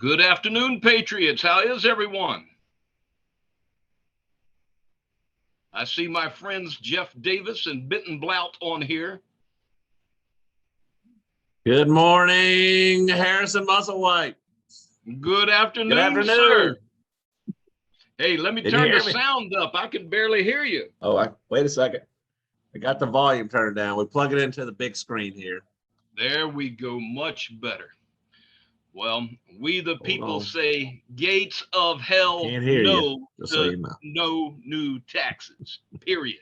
Good afternoon, Patriots. How is everyone? I see my friends Jeff Davis and Benton Blount on here. Good morning, Harrison Musselwhite. Good afternoon, Good afternoon, sir. Hey, let me Can you turn hear the me? sound up. I can barely hear you. Oh, wait a second. I got the volume turned down. We plug it into the big screen here. There we go. Much better. Well, we the people on. say gates of hell Can't hear no you, just so you know. no new taxes, period.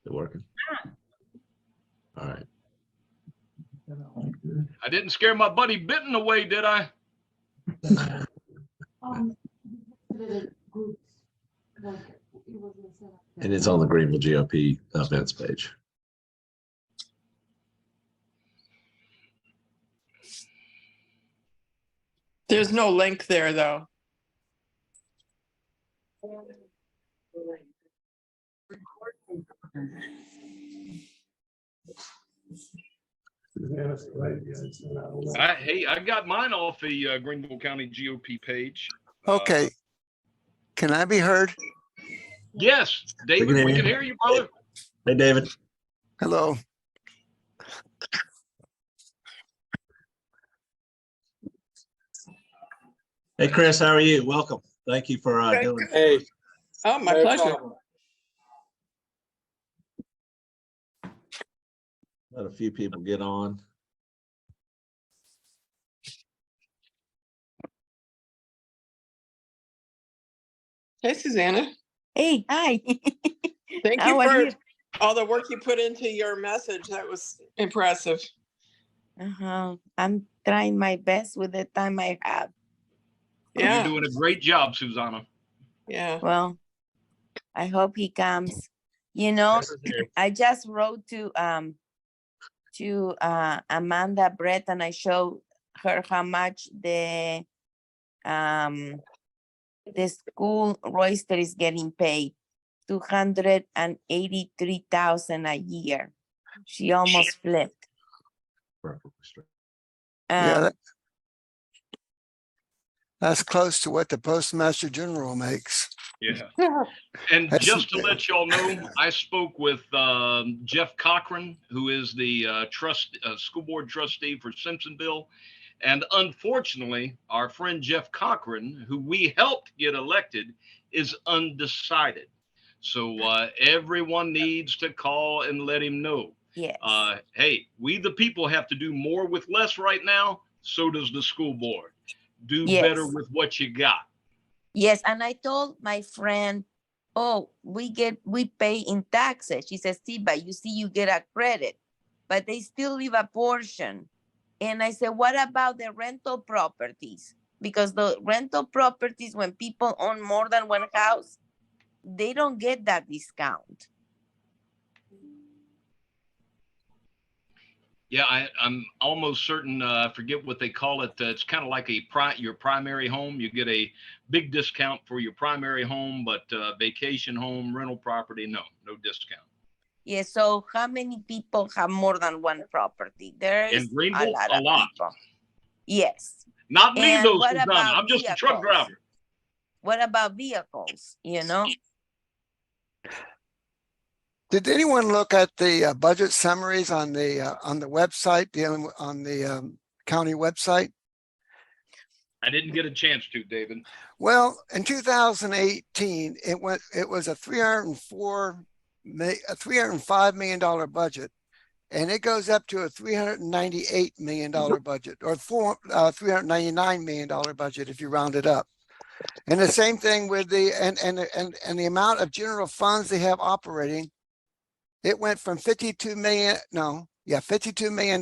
Is it working? All right. I didn't scare my buddy Benton away, did I? And it's on the Greenville GOP events page. There's no link there, though. Hey, I got mine off the Greenville County GOP page. Okay. Can I be heard? Yes, David, we can hear you, brother. Hey, David. Hello. Hey, Chris, how are you? Welcome. Thank you for doing it. Hey. Oh, my pleasure. Let a few people get on. Hey, Susanna. Hey, hi. Thank How you are for you? all the work you put into your message. That was impressive. I'm trying my best with the time I have. You're Yeah. doing a great job, Susanna. Yeah. Well, I hope he comes. You know, I just wrote to Amanda Brett, and I showed her how much the school royster is getting paid, $283,000 a year. She almost flipped. Yeah, that's close to what the Postmaster General makes. Yeah. And just to let y'all know, I spoke with Jeff Cochran, who is the school board trustee for Simpsonville. And unfortunately, our friend Jeff Cochran, who we helped get elected, is undecided. So everyone needs to call and let him know. Yes. Hey, we the people have to do more with less right now. So does the school board. Do better with what you got. Yes, and I told my friend, oh, we pay in taxes. She says, see, but you see, you get a credit, but they still leave a portion. And I said, what about the rental properties? Because the rental properties, when people own more than one house, they don't get that discount. Yeah, I'm almost certain. I forget what they call it. It's kind of like your primary home. You get a big discount for your primary home, but vacation home, rental property, no discount. Yeah. So how many people have more than one property? There is in Greenville, a lot of people. Yes. Not me, and though, what Susanna. about I'm just a truck driver. What about vehicles? You know. Did anyone look at the budget summaries on the website, on the county website? I didn't get a chance to, David. Well, in 2018, it was a $305 million budget, and it goes up to a $398 million budget, or $399 million budget if you round it up. And the same thing with the and the amount of general funds they have operating. It went from $52 million, $52 million,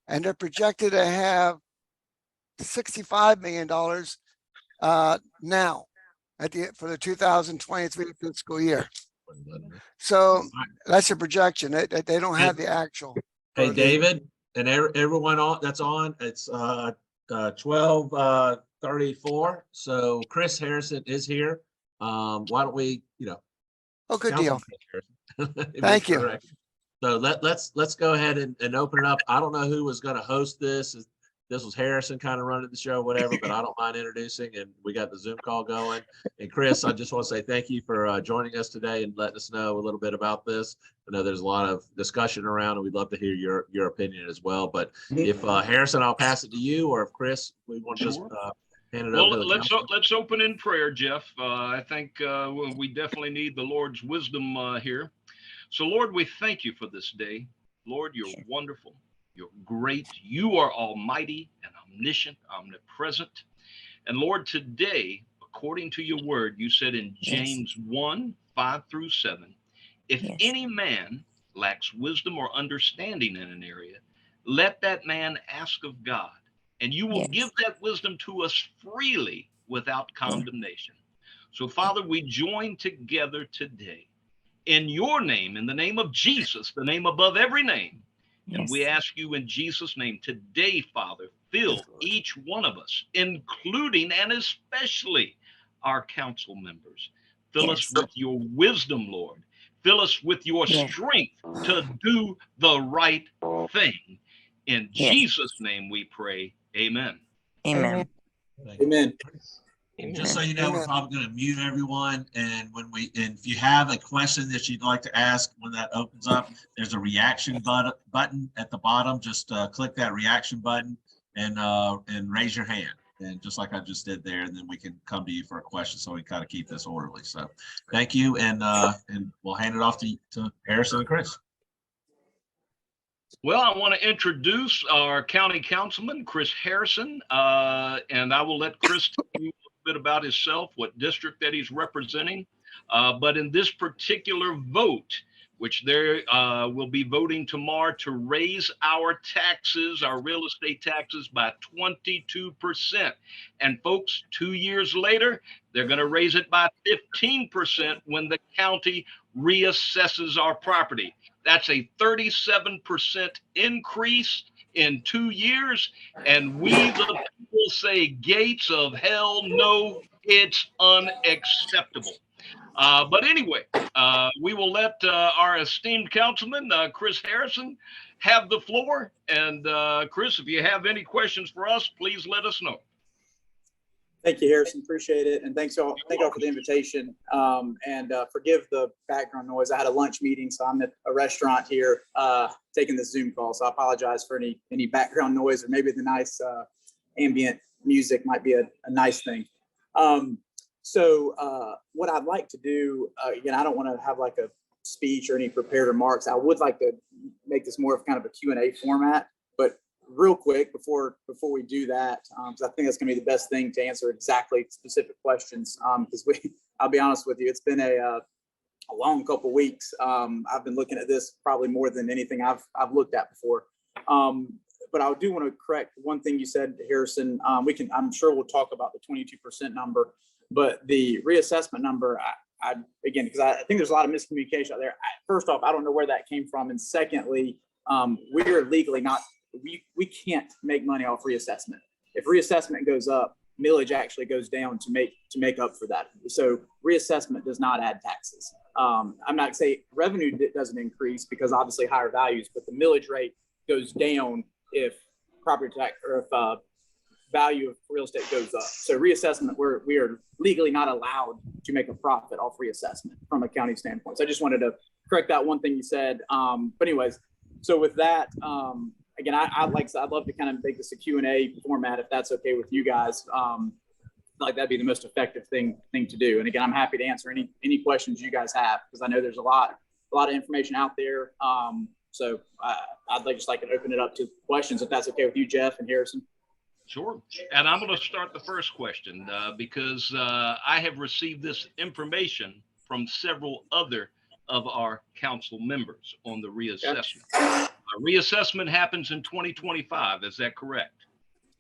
and they're projected to have $65 million now for the 2023 fiscal year. So that's a projection. They don't have the actual. Hey, David, and everyone that's on, it's 12:34. So Chris Harrison is here. Why don't we, Oh, good deal. Thank you. So let's go ahead and open it up. I don't know who was going to host this. This was Harrison kind of running the show, whatever, but I don't mind introducing, and we got the Zoom call going. And Chris, I just want to say thank you for joining us today and letting us know a little bit about this. I know there's a lot of discussion around, and we'd love to hear your opinion as well. But if Harrison, I'll pass it to you, or if Chris, we want to just hand it over to the council. Let's open in prayer, Jeff. I think we definitely need the Lord's wisdom here. So, Lord, we thank you for this day. Lord, you're wonderful. You're great. You are almighty and omniscient, omnipresent. And Lord, today, according to your word, you said in James 1:5-7, if any man lacks wisdom or understanding in an area, let that man ask of God, and you will give that wisdom to us freely without condemnation. So, Father, we join together today in your name, in the name of Jesus, the name above every name. And we ask you in Jesus' name today, Father, fill each one of us, including and especially our council members. Fill us with your wisdom, Lord. Fill us with your strength to do the right thing. In Jesus' name we pray. Amen. Amen. Amen. And just so you know, we're probably going to mute everyone. And if you have a question that you'd like to ask when that opens up, there's a reaction button at the bottom. Just click that reaction button and raise your hand. And just like I just did there, and then we can come to you for a question, so we kind of keep this orderly. So thank you. And we'll hand it off to Harrison and Chris. Well, I want to introduce our county councilman, Chris Harrison, and I will let Chris tell you a little bit about himself, what district that he's representing. But in this particular vote, which they will be voting tomorrow to raise our taxes, our real estate taxes, by 22%. And folks, 2 years later, they're going to raise it by 15% when the county reassesses our property. That's a 37% increase in 2 years. And we, the people, say, gates of hell, no, it's unacceptable. But anyway, we will let our esteemed councilman, Chris Harrison, have the floor. And Chris, if you have any questions for us, please let us know. Thank you, Harrison. Appreciate it. And thank you all for the invitation. And forgive the background noise. I had a lunch meeting, so I'm at a restaurant here taking this Zoom call. So I apologize for any background noise, or maybe the nice ambient music might be a nice thing. So what I'd like to do, again, I don't want to have like a speech or any prepared remarks. I would like to make this more of kind of a Q&A format, but real quick before we do that, because I think that's going to be the best thing to answer exactly specific questions. Because I'll be honest with you, it's been a long couple weeks. I've been looking at this probably more than anything I've looked at before. But I do want to correct one thing you said, Harrison. I'm sure we'll talk about the 22% number, but the reassessment number, again, because I think there's a lot of miscommunication out there. First off, I don't know where that came from, and secondly, we're legally not. We can't make money off reassessment. If reassessment goes up, millage actually goes down to make up for that. So reassessment does not add taxes. I'm not saying revenue doesn't increase because obviously higher values, but the millage rate goes down if property tax or if value of real estate goes up. So reassessment, we are legally not allowed to make a profit off reassessment from a county standpoint. So I just wanted to correct that one thing you said. But anyways, so with that, again, I'd love to kind of make this a Q&A format if that's okay with you guys. Like that'd be the most effective thing to do. And again, I'm happy to answer any questions you guys have, because I know there's a lot of information out there. So I'd just like to open it up to questions if that's okay with you, Jeff and Harrison. Sure. And I'm going to start the first question because I have received this information from several other of our council members on the reassessment. Yeah. Reassessment happens in 2025. Is that correct?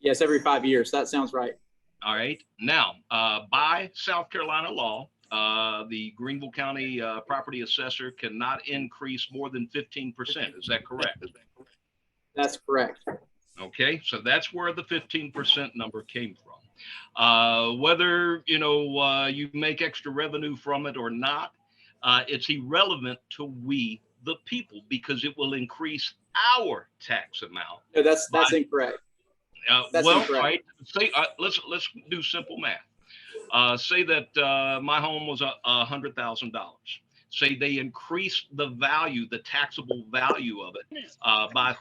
Yes, every 5 years. That sounds right. All right. Now, by South Carolina law, the Greenville County property assessor cannot increase more than 15%. Is that correct? That's correct. Okay, so that's where the 15% number came from. Whether you make extra revenue from it or not, it's irrelevant to we, the people, because it will increase our tax amount. No, that's incorrect. That's Well, incorrect. right. Say, let's do simple math. Say that my home was $100,000. Say they increased the value, the taxable value of it, by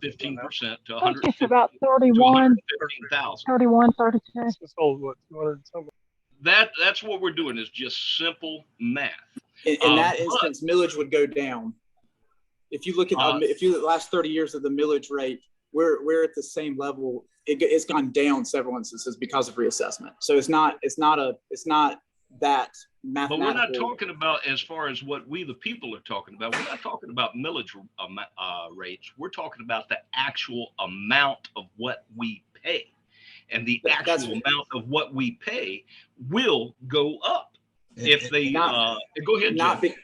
15% to It's about 31, 115,000. 31, 32. That's what we're doing, is just simple math. In that instance, millage would go down. If you look at the last 30 years of the millage rate, we're at the same level. It's gone down several instances because of reassessment. So it's not that mathematical. But we're not talking about, as far as what we the people are talking about, we're not talking about millage rates. We're talking about the actual amount of what we pay. And the actual amount of what we pay will go up. If they go ahead, Jim.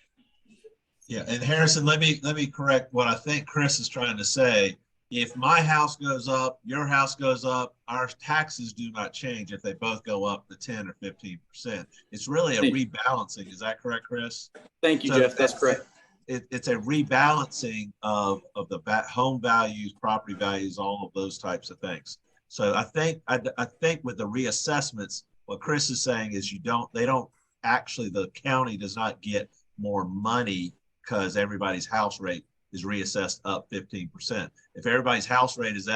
Yeah, and Harrison, let me correct what I think Chris is trying to say. If my house goes up, your house goes up, our taxes do not change if they both go up to 10 or 15%. It's really a rebalancing. Is that correct, Chris? Thank you, Jeff. That's correct. It's a rebalancing of the home values, property values, all of those types of things. So I think with the reassessments, what Chris is saying is the county does not get more money because everybody's house rate is reassessed up 15%. If everybody's house rate is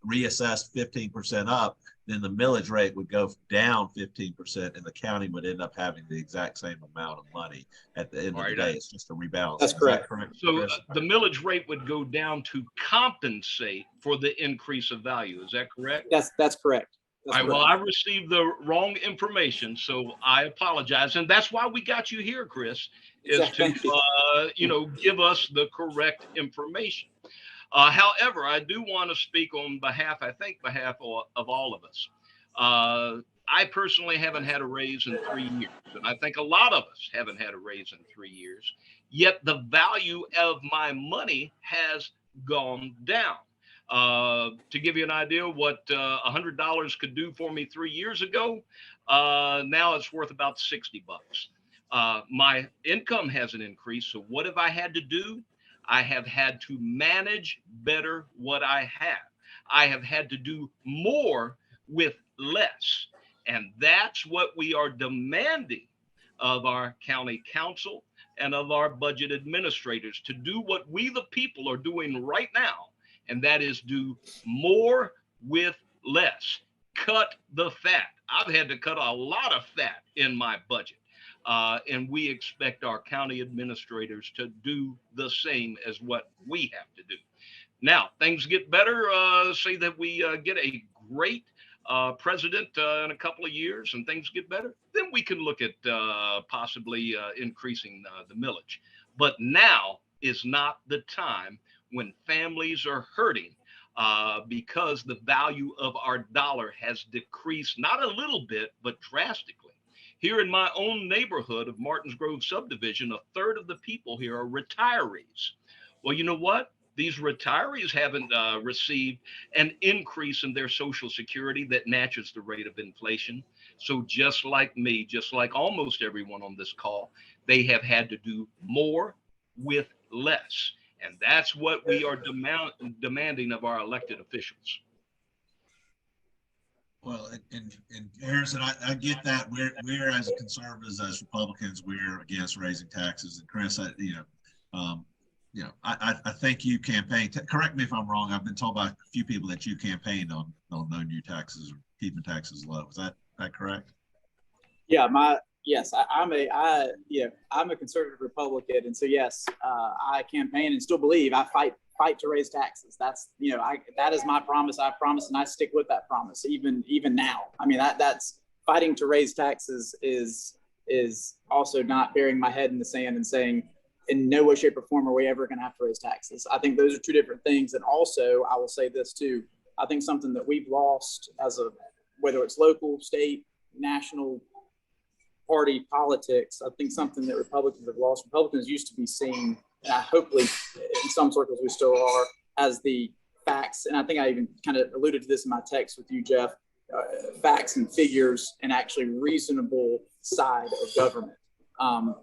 reassessed 15% up, then the millage rate would go down 15% and the county would end up having the exact same amount of money at the end of the day. It's just a rebalance. That's correct. So the millage rate would go down to compensate for the increase of value. Is that correct? That's correct. All right, well, I received the wrong information, so I apologize. And that's why we got you here, Chris, is to, give us the correct information. However, I do want to speak on behalf of all of us. I personally haven't had a raise in 3 years, and I think a lot of us haven't had a raise in 3 years, yet the value of my money has gone down. To give you an idea what $100 could do for me 3 years ago, now it's worth about $60. My income hasn't increased. So what have I had to do? I have had to manage better what I have. I have had to do more with less. And that's what we are demanding of our county council and of our budget administrators, to do what we the people are doing right now. And that is do more with less. Cut the fat. I've had to cut a lot of fat in my budget. And we expect our county administrators to do the same as what we have to do. Now, things get better. Say that we get a great president in a couple of years and things get better, then we can look at possibly increasing the millage. But now is not the time, when families are hurting because the value of our dollar has decreased, not a little bit, but drastically. Here in my own neighborhood of Martins Grove subdivision, a third of the people here are retirees. Well, you know what? These retirees haven't received an increase in their Social Security that matches the rate of inflation. So just like me, just like almost everyone on this call, they have had to do more with less. And that's what we are demanding of our elected officials. Well, and Harrison, I get that. We're as conservatives, as Republicans, we're against raising taxes. And Chris, I think you campaigned. Correct me if I'm wrong. I've been told by a few people that you campaigned on no new taxes or keeping taxes low. Is that correct? Yeah, I'm a conservative Republican, and so yes, I campaign and still believe I fight to raise taxes. That's that is my promise. I promise, and I stick with that promise even now. I mean that's fighting to raise taxes is also not burying my head in the sand and saying in no way, shape, or form are we ever going to have to raise taxes. I think those are two different things. And also, I will say this too. I think something that we've lost whether it's local, state, national party politics, I think something that Republicans have lost. Republicans used to be seen, and hopefully in some circles we still are, as the facts. And I think I even kind of alluded to this in my text with you, Jeff, facts and figures and actually reasonable side of government.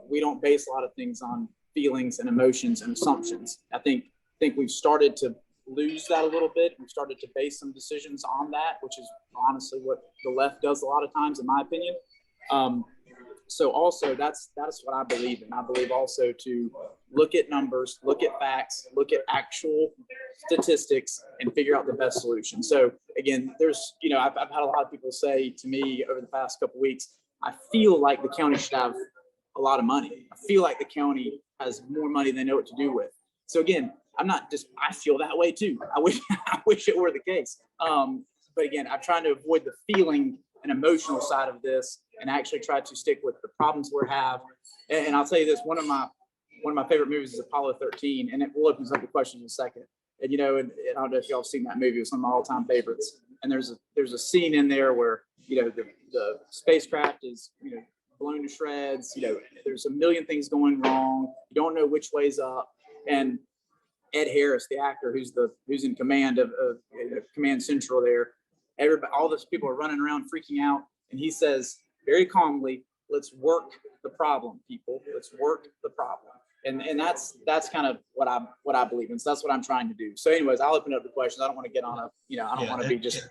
We don't base a lot of things on feelings and emotions and assumptions. I think we've started to lose that a little bit. We've started to base some decisions on that, which is honestly what the left does a lot of times, in my opinion. So also that's what I believe in. I believe also to look at numbers, look at facts, look at actual statistics, and figure out the best solution. So again, there's, I've had a lot of people say to me over the past couple of weeks, I feel like the county should have a lot of money. I feel like the county has more money than they know what to do with. So again, I feel that way too. I wish it were the case. But again, I'm trying to avoid the feeling and emotional side of this and actually try to stick with the problems we have. And I'll tell you this, one of my favorite movies is Apollo 13, and it will open up the question in a second. And and I don't know if y'all have seen that movie. It's one of my all-time favorites. And there's a scene in there where the spacecraft is blown to shreds. There's a million things going wrong. You don't know which way's up. And Ed Harris, the actor who's in command of Command Central there, all those people are running around freaking out, and he says very calmly, "Let's work the problem, people. Let's work the problem." And that's kind of what I believe in. So that's what I'm trying to do. So anyways, I'll open up the questions. I don't want to get on I don't want to be just.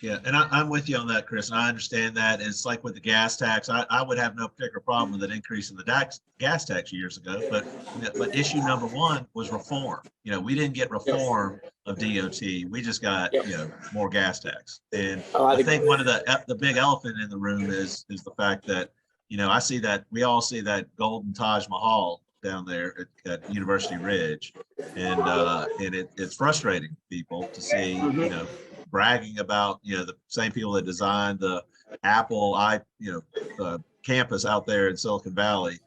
Yeah, and I'm with you on that, Chris, and I understand that. It's like with the gas tax. I would have no particular problem with an increase in the gas tax years ago, but issue number one was reform. We didn't get reform of DOT. We just got more gas tax. And I think one of the big elephant in the room is the fact that I see that we all see that golden Taj Mahal down there at University Ridge, and it's frustrating people to see bragging about the same people that designed the Apple campus out there in Silicon Valley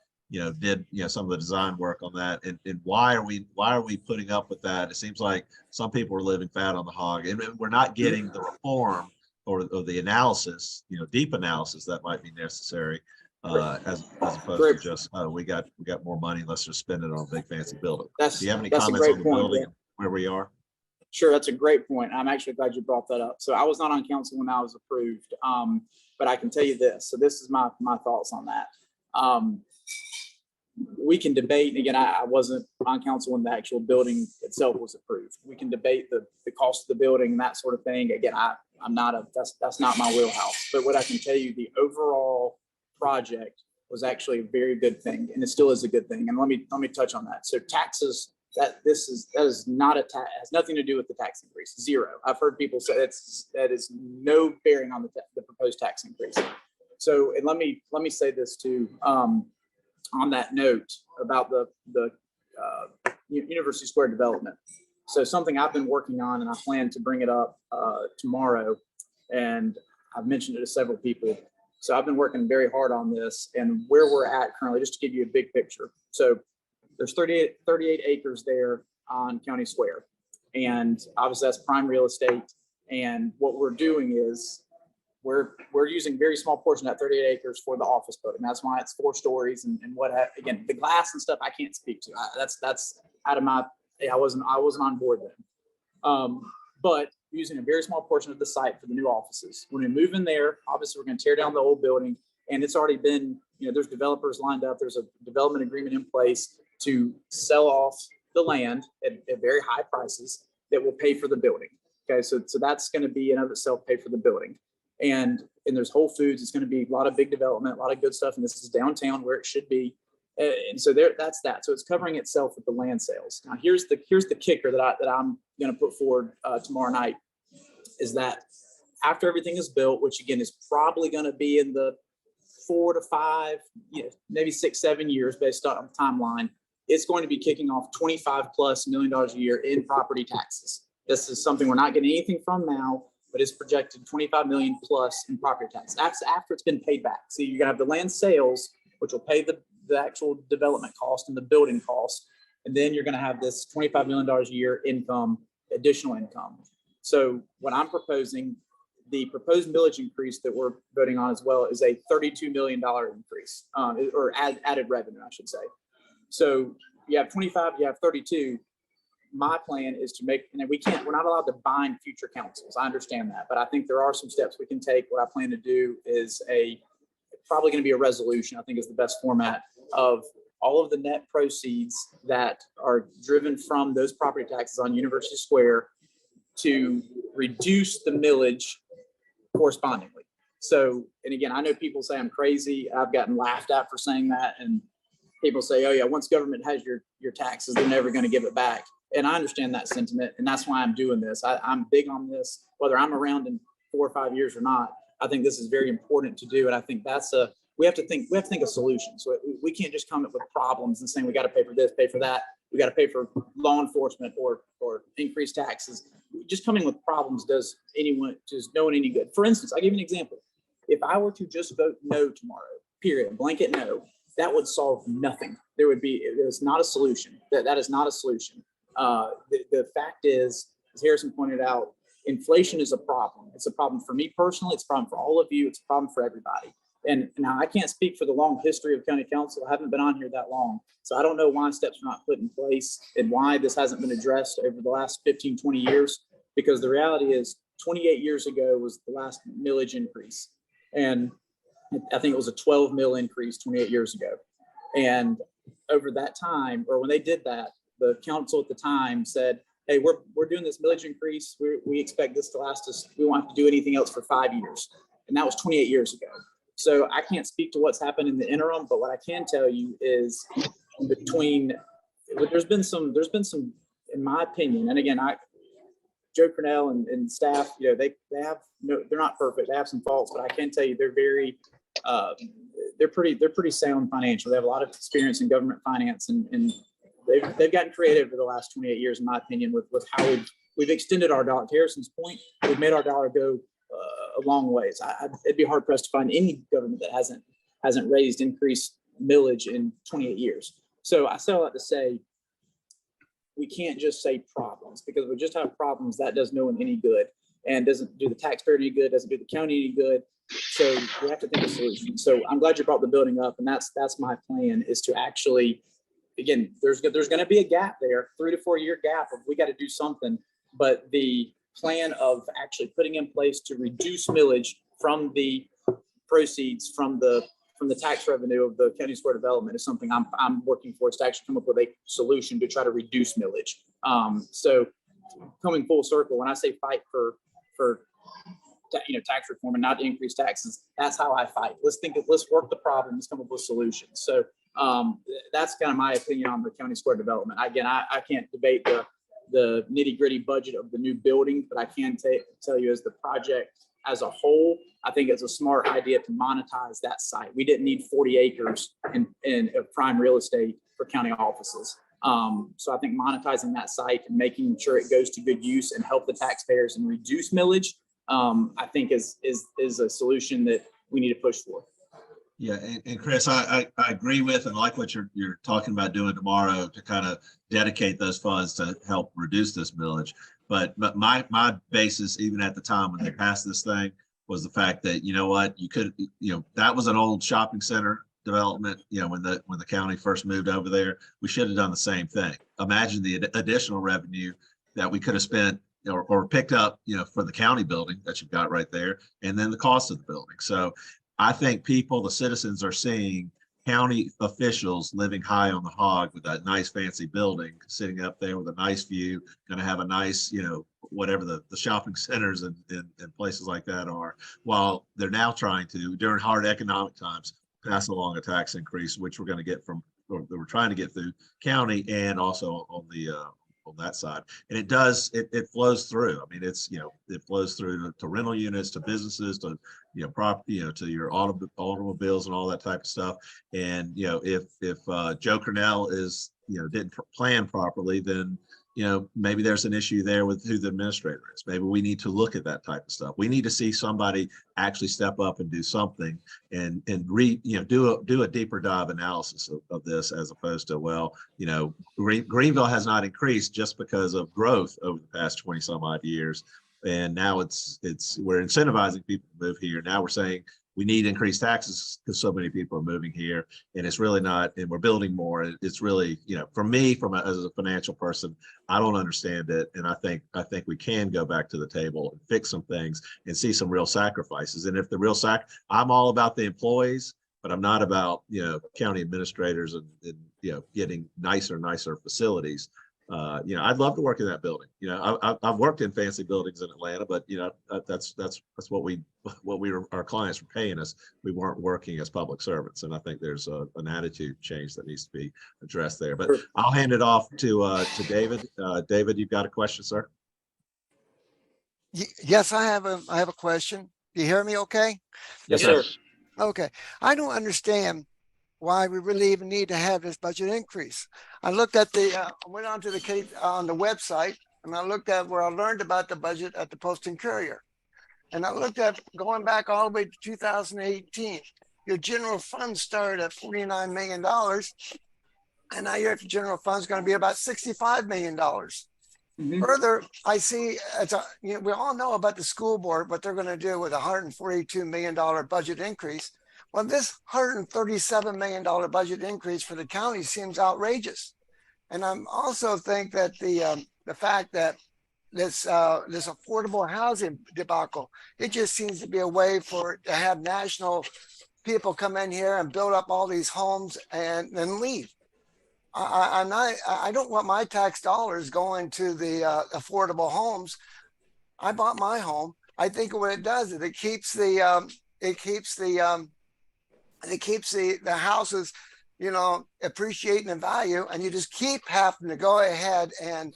did some of the design work on that, and why are we putting up with that? It seems like some people are living fat on the hog, and we're not getting the reform or the analysis, deep analysis that might be necessary, as opposed to just we got more money, let's just spend it on a big fancy building. Do you have any comments on the building and where we are? Sure, that's a great point. I'm actually glad you brought that up. So I was not on council when I was approved, but I can tell you this. So this is my thoughts on that. We can debate, and again, I wasn't on council when the actual building itself was approved. We can debate the cost of the building and that sort of thing. Again, that's not my wheelhouse. But what I can tell you, the overall project was actually a very good thing, and it still is a good thing. And let me touch on that. So taxes. That is not has nothing to do with the tax increase. Zero. I've heard people say that is no bearing on the proposed tax increase. So, and let me say this too, on that note about the University Square development. So something I've been working on, and I plan to bring it up tomorrow, and I've mentioned it to several people. So I've been working very hard on this, and where we're at currently, just to give you a big picture. So there's 38 acres there on County Square. And obviously that's prime real estate. And what we're doing is we're using a very small portion of that 38 acres for the office building. That's why it's 4 stories and again, the glass and stuff I can't speak to. That's out of my, I wasn't on board then. But using a very small portion of the site for the new offices. When we move in there, obviously we're going to tear down the old building, and it's already been, there's developers lined up. There's a development agreement in place to sell off the land at very high prices that will pay for the building. Okay, so that's going to be in of itself pay for the building. And there's Whole Foods. It's going to be a lot of big development, a lot of good stuff. And this is downtown where it should be. And so that's that. So it's covering itself with the land sales. Now here's the kicker that I'm going to put forward tomorrow night, is that after everything is built, which again is probably going to be in the 4 to 5, maybe 6, 7 years based on the timeline, it's going to be kicking off $25+ million a year in property taxes. This is something we're not getting anything from now, but it's projected $25 million+ in property tax. That's after it's been paid back. So you're gonna have the land sales, which will pay the actual development cost and the building cost. And then you're gonna have this $25 million a year income, additional income. So what I'm proposing, the proposed millage increase that we're voting on as well, is a $32 million increase, or added revenue, I should say. So you have 25, you have 32. My plan is to make, and we're not allowed to bind future councils. I understand that, but I think there are some steps we can take. What I plan to do is probably going to be a resolution, I think is the best format of all of the net proceeds that are driven from those property taxes on University Square to reduce the millage correspondingly. So, and again, I know people say I'm crazy. I've gotten laughed at for saying that. And people say, oh yeah, once government has your taxes, they're never going to give it back. And I understand that sentiment. And that's why I'm doing this. I'm big on this, whether I'm around in 4 or 5 years or not. I think this is very important to do. And I think we have to think of solutions. So we can't just come up with problems and saying, we got to pay for this, pay for that. We got to pay for law enforcement or increased taxes. Just coming with problems does no one any good. For instance, I'll give you an example. If I were to just vote no tomorrow, period, blanket no, that would solve nothing. It's not a solution. That is not a solution. The fact is, as Harrison pointed out, inflation is a problem. It's a problem for me personally. It's a problem for all of you. It's a problem for everybody. And now I can't speak for the long history of county council. I haven't been on here that long. So I don't know why steps are not put in place and why this hasn't been addressed over the last 15, 20 years, because the reality is 28 years ago was the last millage increase. And I think it was a 12 mil increase 28 years ago. And over that time, or when they did that, the council at the time said, hey, we're doing this millage increase. We expect this to last us. We won't have to do anything else for 5 years. And that was 28 years ago. So I can't speak to what's happened in the interim, but what I can tell you is there's been some, in my opinion, and again, Joe Cornell and staff, they have they're not perfect. They have some faults, but I can tell you they're pretty sound financially. They have a lot of experience in government finance, and they've gotten creative over the last 28 years, in my opinion, with how we've extended our dollar. To Harrison's point, we've made our dollar go a long ways. It'd be hard pressed to find any government that hasn't raised increased millage in 28 years. So I say all that to say, we can't just say problems, because if we just have problems, that does no one any good and doesn't do the taxpayer any good, doesn't do the county any good. So we have to think of solutions. So I'm glad you brought the building up, and that's my plan, is to actually, again, there's going to be a gap there, 3 to 4 year gap of we got to do something, but the plan of actually putting in place to reduce millage from the proceeds from the tax revenue of the county square development is something I'm working towards, to actually come up with a solution to try to reduce millage. So coming full circle, when I say fight for tax reform and not to increase taxes, that's how I fight. Let's work the problem, let's come up with solutions. So that's kind of my opinion on the county square development. Again, I can't debate the nitty gritty budget of the new building, but I can tell you, as the project as a whole, I think it's a smart idea to monetize that site. We didn't need 40 acres in prime real estate for county offices. So I think monetizing that site and making sure it goes to good use and help the taxpayers and reduce millage, I think is a solution that we need to push for. Yeah, and Chris, I agree with and like what you're talking about doing tomorrow to kind of dedicate those funds to help reduce this millage. But my basis, even at the time when they passed this thing, was the fact that, that was an old shopping center development. When the county first moved over there, we should have done the same thing. Imagine the additional revenue that we could have spent or picked up, for the county building that you've got right there, and then the cost of the building. So I think the citizens are seeing county officials living high on the hog with that nice fancy building, sitting up there with a nice view, going to have a nice, whatever the shopping centers and places like that are, while they're now trying to, during hard economic times, pass along a tax increase, which we're going to get we're trying to get through county and also on that side. And it flows through. I mean, it flows through to rental units, to businesses, to property, to your automobiles and all that type of stuff. And if Joe Cornell didn't plan properly, then maybe there's an issue there with who the administrator is. Maybe we need to look at that type of stuff. We need to see somebody actually step up and do something and do a deeper dive analysis of this, as opposed to, Greenville has not increased just because of growth over the past 20 some odd years. And now we're incentivizing people to move here. Now we're saying we need increased taxes because so many people are moving here, and it's really not, and we're building more. It's really, for me, as a financial person, I don't understand it. And I think we can go back to the table and fix some things and see some real sacrifices. And if I'm all about the employees, but I'm not about, county administrators and getting nicer facilities. I'd love to work in that building. I've worked in fancy buildings in Atlanta, but that's what our clients were paying us. We weren't working as public servants, and I think there's an attitude change that needs to be addressed there. But I'll hand it off to David. David, you've got a question, sir? Yes, I have a question. Do you hear me okay? Yes, sir. Okay. I don't understand why we really even need to have this budget increase. I looked at I went onto on the website, and I looked at where I learned about the budget at the Post and Courier. And I looked at going back all the way to 2018. Your general fund started at $49 million. And now your general fund is going to be about $65 million. Mm-hmm. Further, I see, we all know about the school board, what they're going to do with a $142 million budget increase. Well, this $137 million budget increase for the county seems outrageous. And I also think that the fact that this affordable housing debacle, it just seems to be a way to have national people come in here and build up all these homes and then leave. I don't want my tax dollars going to the affordable homes. I bought my home. I think what it does is it keeps the houses, appreciating in value, and you just keep having to go ahead and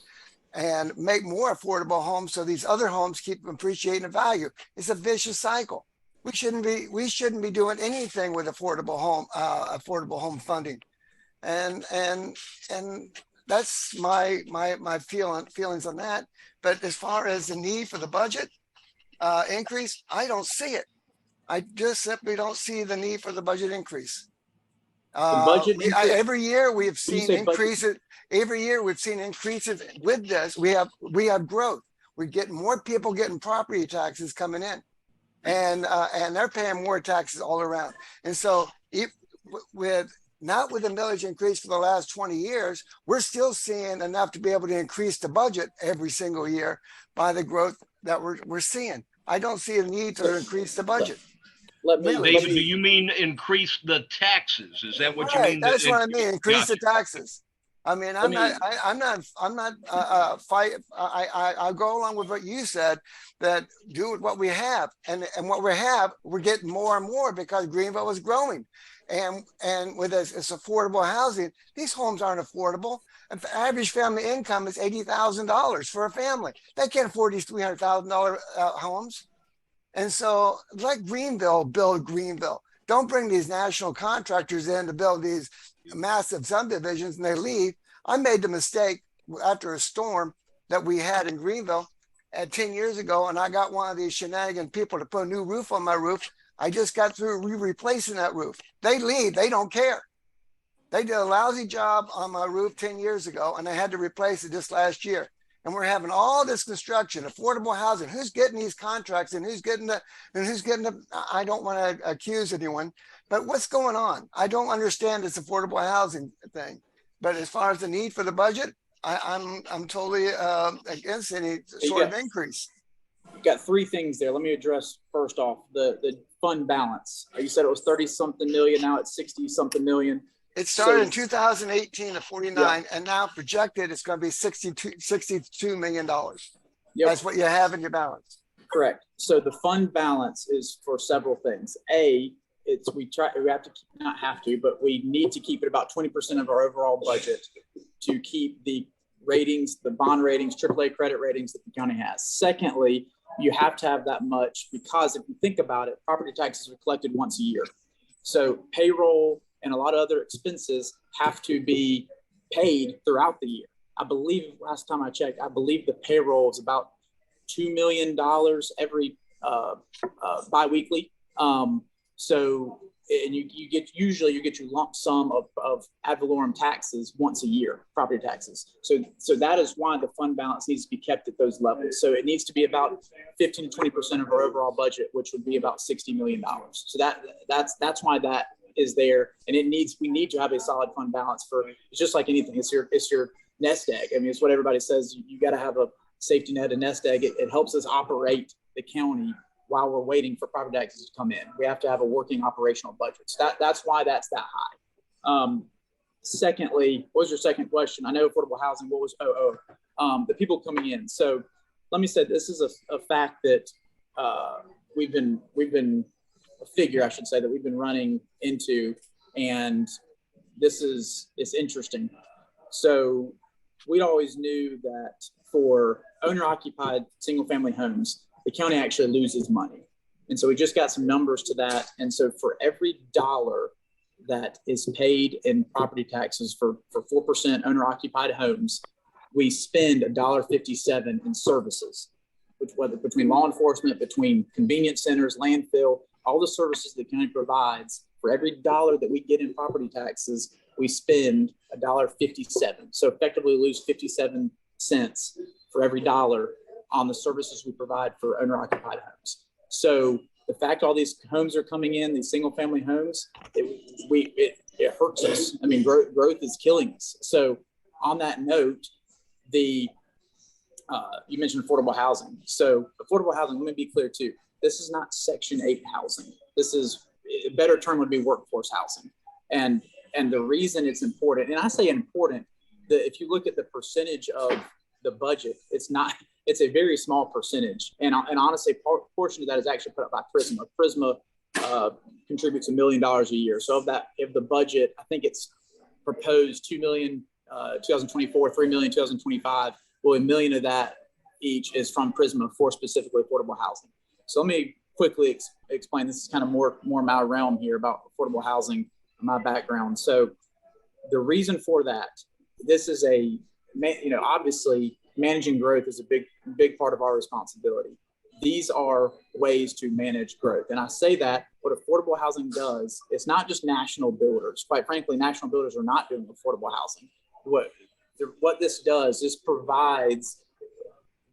make more affordable homes, so these other homes keep appreciating in value. It's a vicious cycle. We shouldn't be doing anything with affordable home funding, and that's my feelings on that. But as far as the need for the budget increase, I don't see it. I just simply don't see the need for the budget increase. Every year we've seen increases. Every year we've seen increases with this. We have growth. We're getting more people getting property taxes coming in, and they're paying more taxes all around. And so, not with the millage increase for the last 20 years, we're still seeing enough to be able to increase the budget every single year by the growth that we're seeing. I don't see a need to increase the budget. David, do you mean increase the taxes? Is that what you mean? That's what I mean. Increase the taxes. I mean, I'm not I go along with what you said, that do with what we have, and what we have, we're getting more and more because Greenville is growing, and with this affordable housing, these homes aren't affordable. And the average family income is $80,000 for a family. They can't afford these $300,000 homes. And so let Greenville build Greenville. Don't bring these national contractors in to build these massive subdivisions and they leave. I made the mistake after a storm that we had in Greenville 10 years ago, and I got one of these shenanigan people to put a new roof on my roof. I just got through replacing that roof. They leave, they don't care. They did a lousy job on my roof 10 years ago, and I had to replace it just last year. And we're having all this construction, affordable housing. Who's getting these contracts and who's getting the, I don't want to accuse anyone, but what's going on? I don't understand this affordable housing thing. But as far as the need for the budget, I'm totally against any sort of increase. You've got three things there. Let me address first off the fund balance. You said it was 30-something million. Now it's 60-something million. It started in 2018 at 49, and now projected it's going to be $62 million. Yep. That's what you have in your balance. Correct. So the fund balance is for several things. We need to keep it about 20% of our overall budget to keep the ratings, the bond ratings, AAA credit ratings that the county has. Secondly, you have to have that much because if you think about it, property taxes are collected once a year. So payroll and a lot of other expenses have to be paid throughout the year. I believe last time I checked, I believe the payroll is about $2 million every biweekly. And you get your lump sum of ad valorem taxes once a year, property taxes. So that is why the fund balance needs to be kept at those levels. So it needs to be about 15 to 20% of our overall budget, which would be about $60 million. So that's why that is there, and we need to have a solid fund balance for. It's just like anything. It's your nest egg. I mean, it's what everybody says. You got to have a safety net, a nest egg. It helps us operate the county while we're waiting for property taxes to come in. We have to have a working operational budget. So that's why that's that high. secondly, what was your second question? I know affordable housing. What was the people coming in? So let me say this is a fact that we've been a figure, I should say, that we've been running into, and it's interesting. So we always knew that for owner-occupied single-family homes, the county actually loses money. And so we just got some numbers to that. And so for every dollar that is paid in property taxes for 4% owner-occupied homes, we spend $1.57 in services, whether between law enforcement, between convenience centers, landfill, all the services the county provides. For every dollar that we get in property taxes, we spend $1.57. So effectively lose 57 cents for every dollar on the services we provide for owner-occupied homes. So the fact all these homes are coming in, these single-family homes, it hurts us. I mean, growth is killing us. So on that note, you mentioned affordable housing. So affordable housing, let me be clear too. This is not Section 8 housing. This is, a better term would be workforce housing. And the reason it's important, and I say important, that if you look at the percentage of the budget, it's a very small percentage. And honestly, portion of that is actually put up by Prisma. Prisma contributes $1 million a year. So of the budget, I think it's proposed $2 million 2024, $3 million 2025. Well, $1 million of that each is from Prisma for specifically affordable housing. So let me quickly explain. This is kind of more my realm here about affordable housing, my background. So the reason for that, this is obviously managing growth is a big part of our responsibility. These are ways to manage growth. And I say that what affordable housing does, it's not just national builders. Quite frankly, national builders are not doing affordable housing. What this does is provides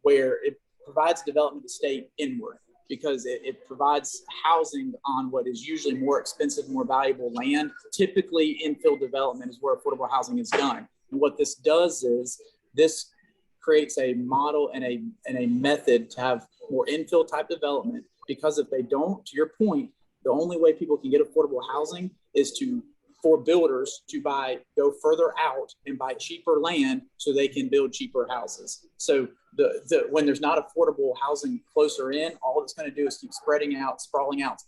development to stay inward, because it provides housing on what is usually more expensive, more valuable land. Typically infill development is where affordable housing is done. And what this does is this creates a model and a method to have more infill type development, because if they don't, to your point, the only way people can get affordable housing is for builders to go further out and buy cheaper land so they can build cheaper houses. So when there's not affordable housing closer in, all it's going to do is keep spreading out, sprawling out,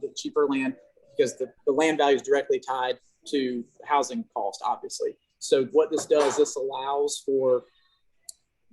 get cheaper land, because the land value is directly tied to housing cost, obviously. So what this does, this allows for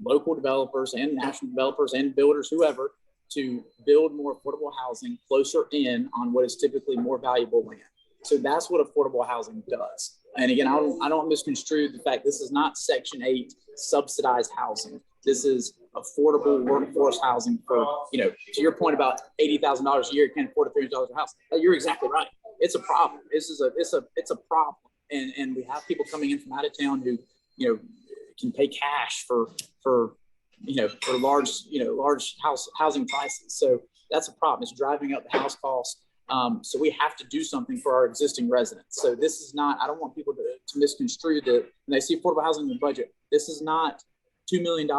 local developers and national developers and builders, whoever, to build more affordable housing closer in on what is typically more valuable land. So that's what affordable housing does. And again, I don't misconstrue the fact this is not Section 8 subsidized housing. This is affordable workforce housing for, to your point about $80,000 a year, you can't afford a $300 a house. You're exactly right. It's a problem. It's a problem. And we have people coming in from out of town who, can pay cash for large housing prices. So that's a problem. It's driving up the house costs. So we have to do something for our existing residents. So this is not, I don't want people to misconstrue that when they see affordable housing in the budget. This is not $2 million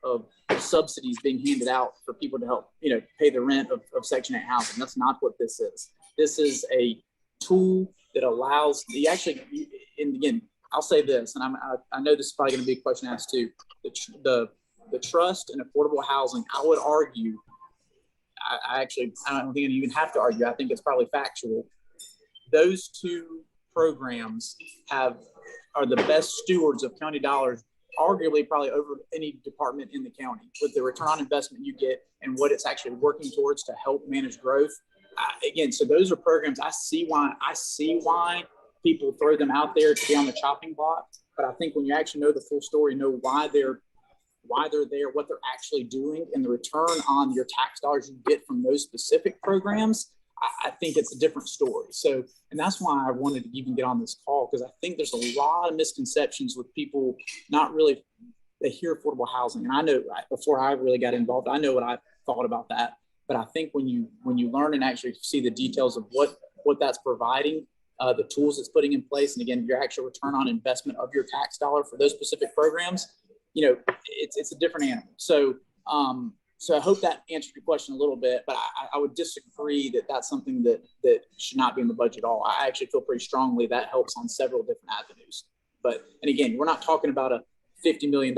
of subsidies being handed out for people to help, pay the rent of Section 8 housing. That's not what this is. This is a tool that allows and again, I'll say this, and I know this is probably going to be a question asked too. The trust in affordable housing, I would argue, I don't think I even have to argue. I think it's probably factual. Those two programs are the best stewards of county dollars, arguably probably over any department in the county, with the return on investment you get and what it's actually working towards to help manage growth. Again, so those are programs. I see why people throw them out there to be on the chopping block. But I think when you actually know the full story, know why they're there, what they're actually doing, and the return on your tax dollars you get from those specific programs, I think it's a different story. So, and that's why I wanted to even get on this call, because I think there's a lot of misconceptions with people they hear affordable housing. And I know before I really got involved, I know what I thought about that. But I think when you learn and actually see the details of what that's providing, the tools it's putting in place, and again, your actual return on investment of your tax dollar for those specific programs, it's a different animal. So So I hope that answered your question a little bit, but I would disagree that that's something that should not be in the budget at all. I actually feel pretty strongly that helps on several different avenues. But, and again, we're not talking about a $50 million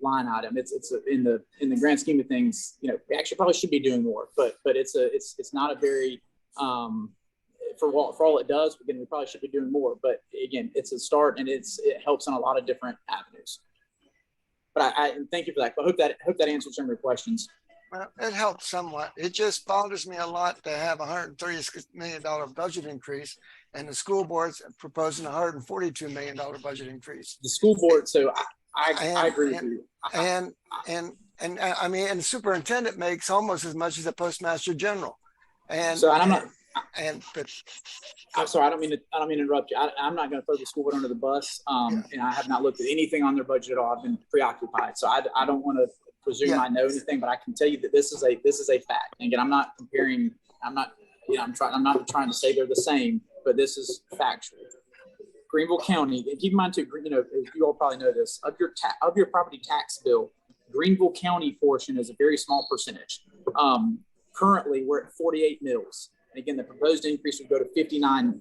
line item. It's in the grand scheme of things, we actually probably should be doing more, but it's not a very, for all it does, again, we probably should be doing more, but again, it's a start and it helps on a lot of different avenues. But I thank you for that. I hope that answers some of your questions. Well, it helps somewhat. It just bothers me a lot to have $136 million budget increase and the school board's proposing $142 million budget increase. The school board, so I agree with you. And I mean, and the superintendent makes almost as much as the postmaster general. And so I'm not. But I'm sorry, I don't mean to interrupt you. I'm not going to throw the school board under the bus. And I have not looked at anything on their budget at all. I've been preoccupied, so I don't want to presume I know anything. But I can tell you that this is a fact. And again, I'm not comparing. I'm not trying to say they're the same, but this is factual. Greenville County. Keep in mind too. You all probably know this. Of your property tax bill, Greenville County portion is a very small percentage. Currently, we're at 48 mills. And again, the proposed increase would go to 59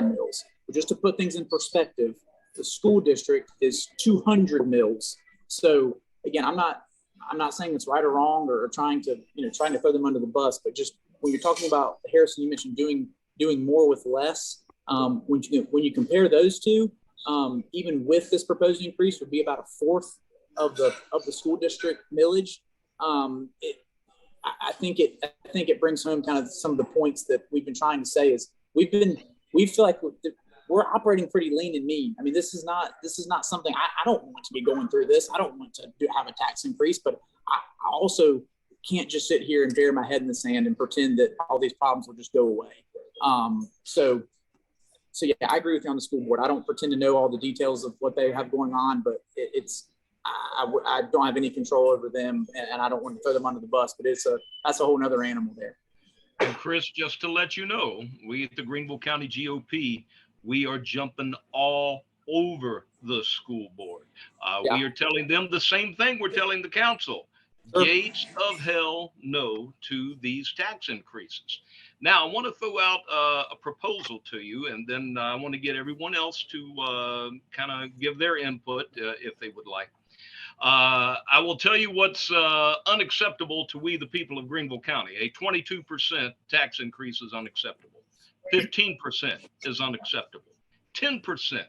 mills. But just to put things in perspective, the school district is 200 mills. So again, I'm not saying it's right or wrong or trying to throw them under the bus, but just when you're talking about Harrison, you mentioned doing more with less. When you compare those two, even with this proposed increase, would be about a fourth of the school district millage. I think it brings home kind of some of the points that we've been trying to say is we feel like we're operating pretty lean and mean. I mean, this is not something I don't want to be going through this. I don't want to have a tax increase, but I also can't just sit here and bury my head in the sand and pretend that all these problems will just go away. So yeah, I agree with you on the school board. I don't pretend to know all the details of what they have going on, but I don't have any control over them, and I don't want to throw them under the bus, but that's a whole nother animal there. And Chris, just to let you know, we at the Greenville County GOP, we are jumping all over the school board. We are telling them the same thing we're telling the council. Sure. Gates of hell no to these tax increases. Now, I want to throw out a proposal to you, and then I want to get everyone else to kind of give their input if they would like. I will tell you what's unacceptable to we, the people of Greenville County. A 22% tax increase is unacceptable. 15% is unacceptable. 10%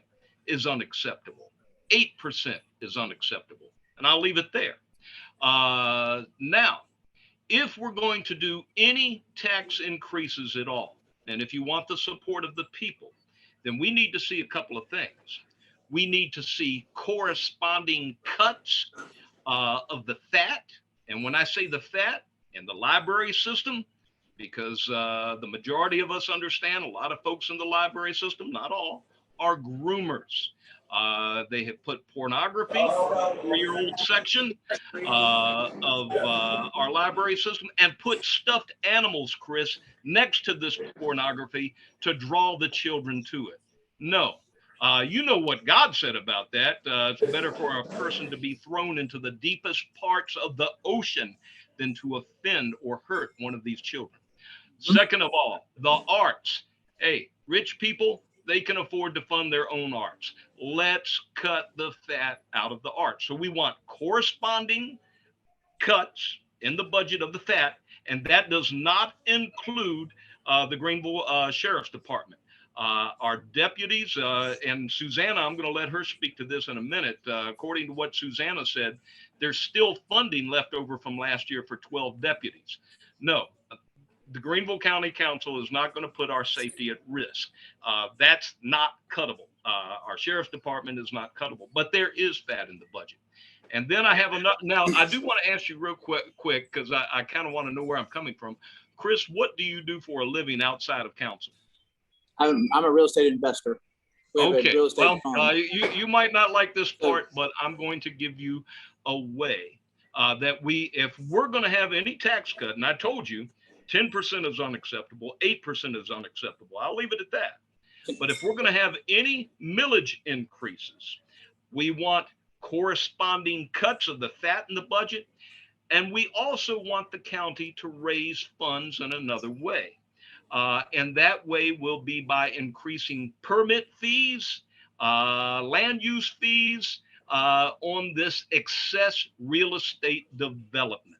is unacceptable. 8% is unacceptable. And I'll leave it there. Now, if we're going to do any tax increases at all, and if you want the support of the people, then we need to see a couple of things. We need to see corresponding cuts of the fat. And when I say the fat in the library system, because the majority of us understand, a lot of folks in the library system, not all, are groomers. They have put pornography, 4-year-old section of our library system, and put stuffed animals, Chris, next to this pornography to draw the children to it. No. You know what God said about that. It's better for a person to be thrown into the deepest parts of the ocean than to offend or hurt one of these children. Second of all, the arts. Hey, rich people, they can afford to fund their own arts. Let's cut the fat out of the arts. So we want corresponding cuts in the budget of the fat, and that does not include the Greenville Sheriff's Department. Our deputies, and Susanna, I'm going to let her speak to this in a minute. According to what Susanna said, there's still funding left over from last year for 12 deputies. No, the Greenville County Council is not going to put our safety at risk. That's not cuttable. Our Sheriff's Department is not cuttable, but there is fat in the budget. And then I have enough. Now, I do want to ask you real quick, because I kind of want to know where I'm coming from. Chris, what do you do for a living outside of council? I'm a real estate investor. Okay, well, you might not like this part, but I'm going to give you a way that if we're going to have any tax cut, and I told you 10% is unacceptable, 8% is unacceptable. I'll leave it at that. But if we're going to have any millage increases, we want corresponding cuts of the fat in the budget. And we also want the county to raise funds in another way. And that way will be by increasing permit fees, land use fees on this excess real estate development.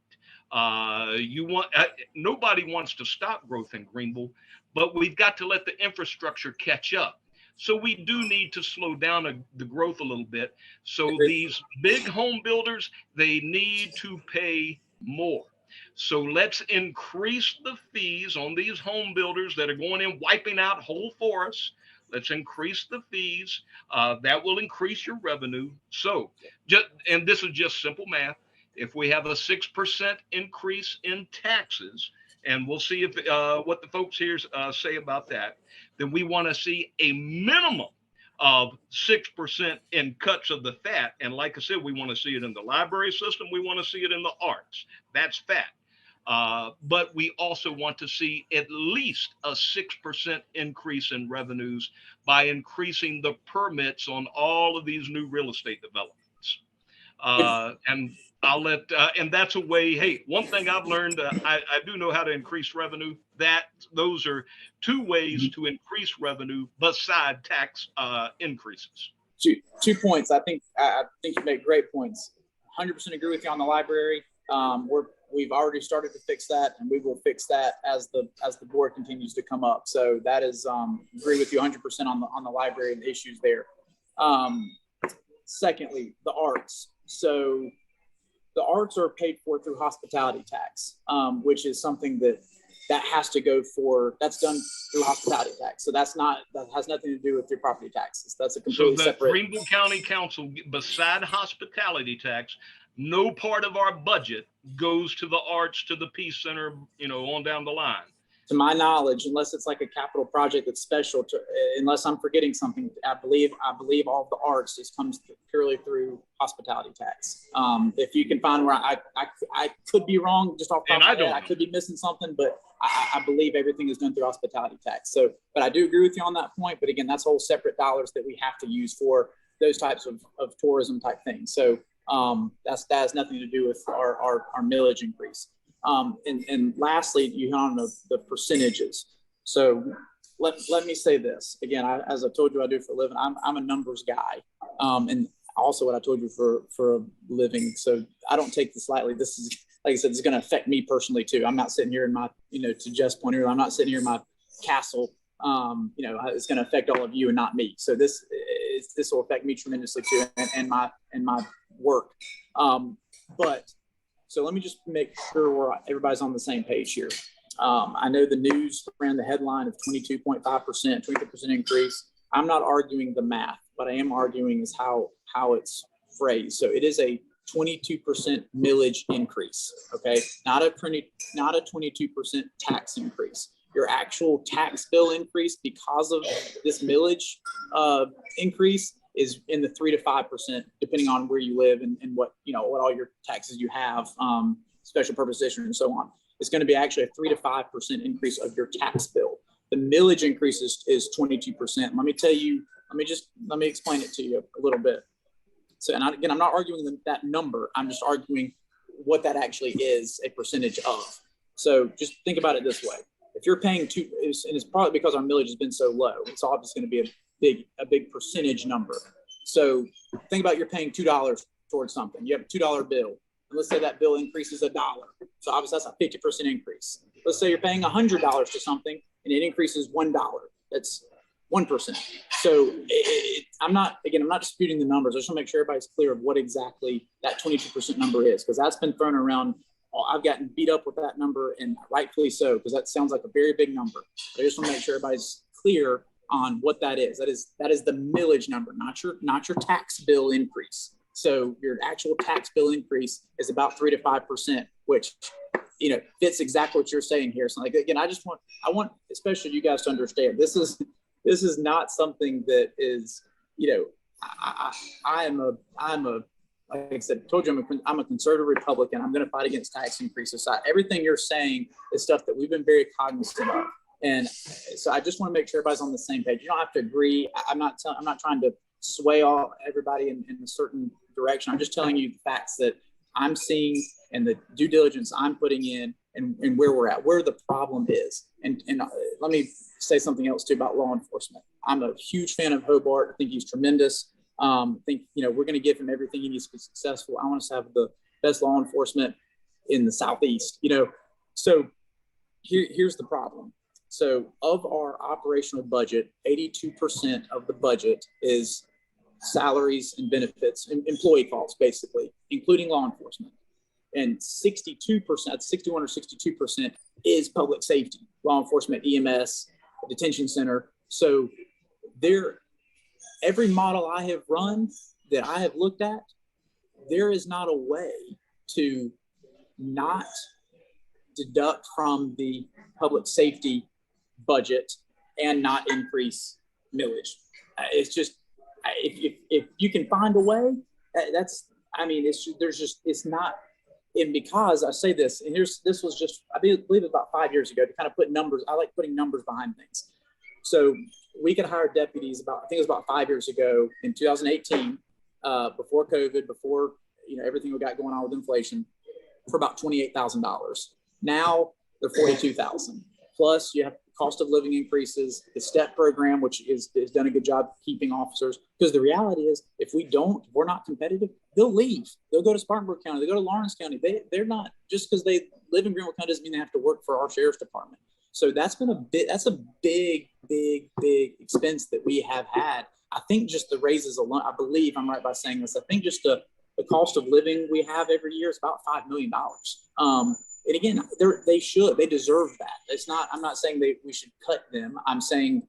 Nobody wants to stop growth in Greenville, but we've got to let the infrastructure catch up. So we do need to slow down the growth a little bit. So these big home builders, they need to pay more. So let's increase the fees on these home builders that are going in, wiping out whole forests. Let's increase the fees. That will increase your revenue. So, and this is just simple math. If we have a 6% increase in taxes, and we'll see if what the folks here say about that, then we want to see a minimum of 6% in cuts of the fat. And like I said, we want to see it in the library system. We want to see it in the arts. That's fat. But we also want to see at least a 6% increase in revenues by increasing the permits on all of these new real estate developments. And I'll let, and that's a way, hey, one thing I've learned, I do know how to increase revenue. Those are two ways to increase revenue beside tax increases. 2 points. I think you make great points. 100% agree with you on the library. We've already started to fix that, and we will fix that as the board continues to come up. So that is agree with you 100% on the library and the issues there. Secondly, the arts. So the arts are paid for through hospitality tax, which is something that has to go for, that's done through hospitality tax. So that has nothing to do with your property taxes. That's a completely separate. Greenville County Council, beside hospitality tax, no part of our budget goes to the arts, to the Peace Center, on down the line. To my knowledge, unless it's like a capital project that's special, unless I'm forgetting something, I believe all of the arts just comes purely through hospitality tax. If you can find where I could be wrong, just off the top of my head, I could be missing something, but I believe everything is done through hospitality tax. So, but I do agree with you on that point. But again, that's whole separate dollars that we have to use for those types of tourism type things. So that has nothing to do with our millage increase. And lastly, you hit on the percentages. So let me say this again. As I told you, I do for a living. I'm a numbers guy, and also what I told you for a living. So I don't take this lightly. This is, like I said, it's going to affect me personally too. I'm not sitting here in my, to Jeff's point earlier, I'm not sitting here in my castle. It's going to affect all of you and not me. So this will affect me tremendously too, and my work. But so let me just make sure everybody's on the same page here. I know the news ran the headline of 22.5%, 22% increase. I'm not arguing the math. What I am arguing is how it's phrased. So it is a 22% millage increase. Okay, not a 22% tax increase. Your actual tax bill increase because of this millage increase is in the 3 to 5%, depending on where you live and what all your taxes you have, special purpose district and so on. It's going to be actually a 3 to 5% increase of your tax bill. The millage increase is 22%. Let me tell you, let me explain it to you a little bit. So, and again, I'm not arguing that number. I'm just arguing what that actually is a percentage of. So just think about it this way. If you're paying and it's probably because our millage has been so low, it's obviously going to be a big percentage number. So think about you're paying $2 towards something. You have a $2 bill. And let's say that bill increases $1. So obviously that's a 50% increase. Let's say you're paying $100 to something and it increases $1. That's 1%. So I'm not disputing the numbers. I just want to make sure everybody's clear of what exactly that 22% number is, because that's been thrown around. I've gotten beat up with that number, and rightfully so, because that sounds like a very big number. I just want to make sure everybody's clear on what that is. That is the millage number, not your tax bill increase. So your actual tax bill increase is about 3 to 5%, which fits exactly what you're saying here. So like again, I want especially you guys to understand this is not something that is I'm a like I said, told you I'm a conservative Republican. I'm going to fight against tax increases. So everything you're saying is stuff that we've been very cognizant of. And so I just want to make sure everybody's on the same page. You don't have to agree. I'm not trying to sway everybody in a certain direction. I'm just telling you the facts that I'm seeing and the due diligence I'm putting in and where we're at, where the problem is. And let me say something else too about law enforcement. I'm a huge fan of Hobart. I think he's tremendous. I think, we're going to give him everything he needs to be successful. I want us to have the best law enforcement in the Southeast, So here's the problem. So of our operational budget, 82% of the budget is salaries and benefits, employee costs, basically, including law enforcement. And 62%, 61 or 62% is public safety, law enforcement, EMS, detention center. So every model I have run that I have looked at, there is not a way to not deduct from the public safety budget and not increase millage. It's just, if you can find a way, it's not. And because I say this, and this was just, I believe it was about 5 years ago, to kind of put numbers. I like putting numbers behind things. So we could hire deputies I think it was about 5 years ago in 2018, before COVID, before everything we got going on with inflation, for about $28,000. Now they're $42,000. Plus you have cost of living increases, the STEP program, which has done a good job keeping officers. Because the reality is, if we're not competitive, they'll leave. They'll go to Spartanburg County. They go to Lawrence County. They're not, just because they live in Greenville County doesn't mean they have to work for our sheriff's department. So that's a big expense that we have had. I think just the raises alone, I believe I'm right by saying this, I think just the cost of living we have every year is about $5 million. And again, they deserve that. I'm not saying we should cut them. I'm saying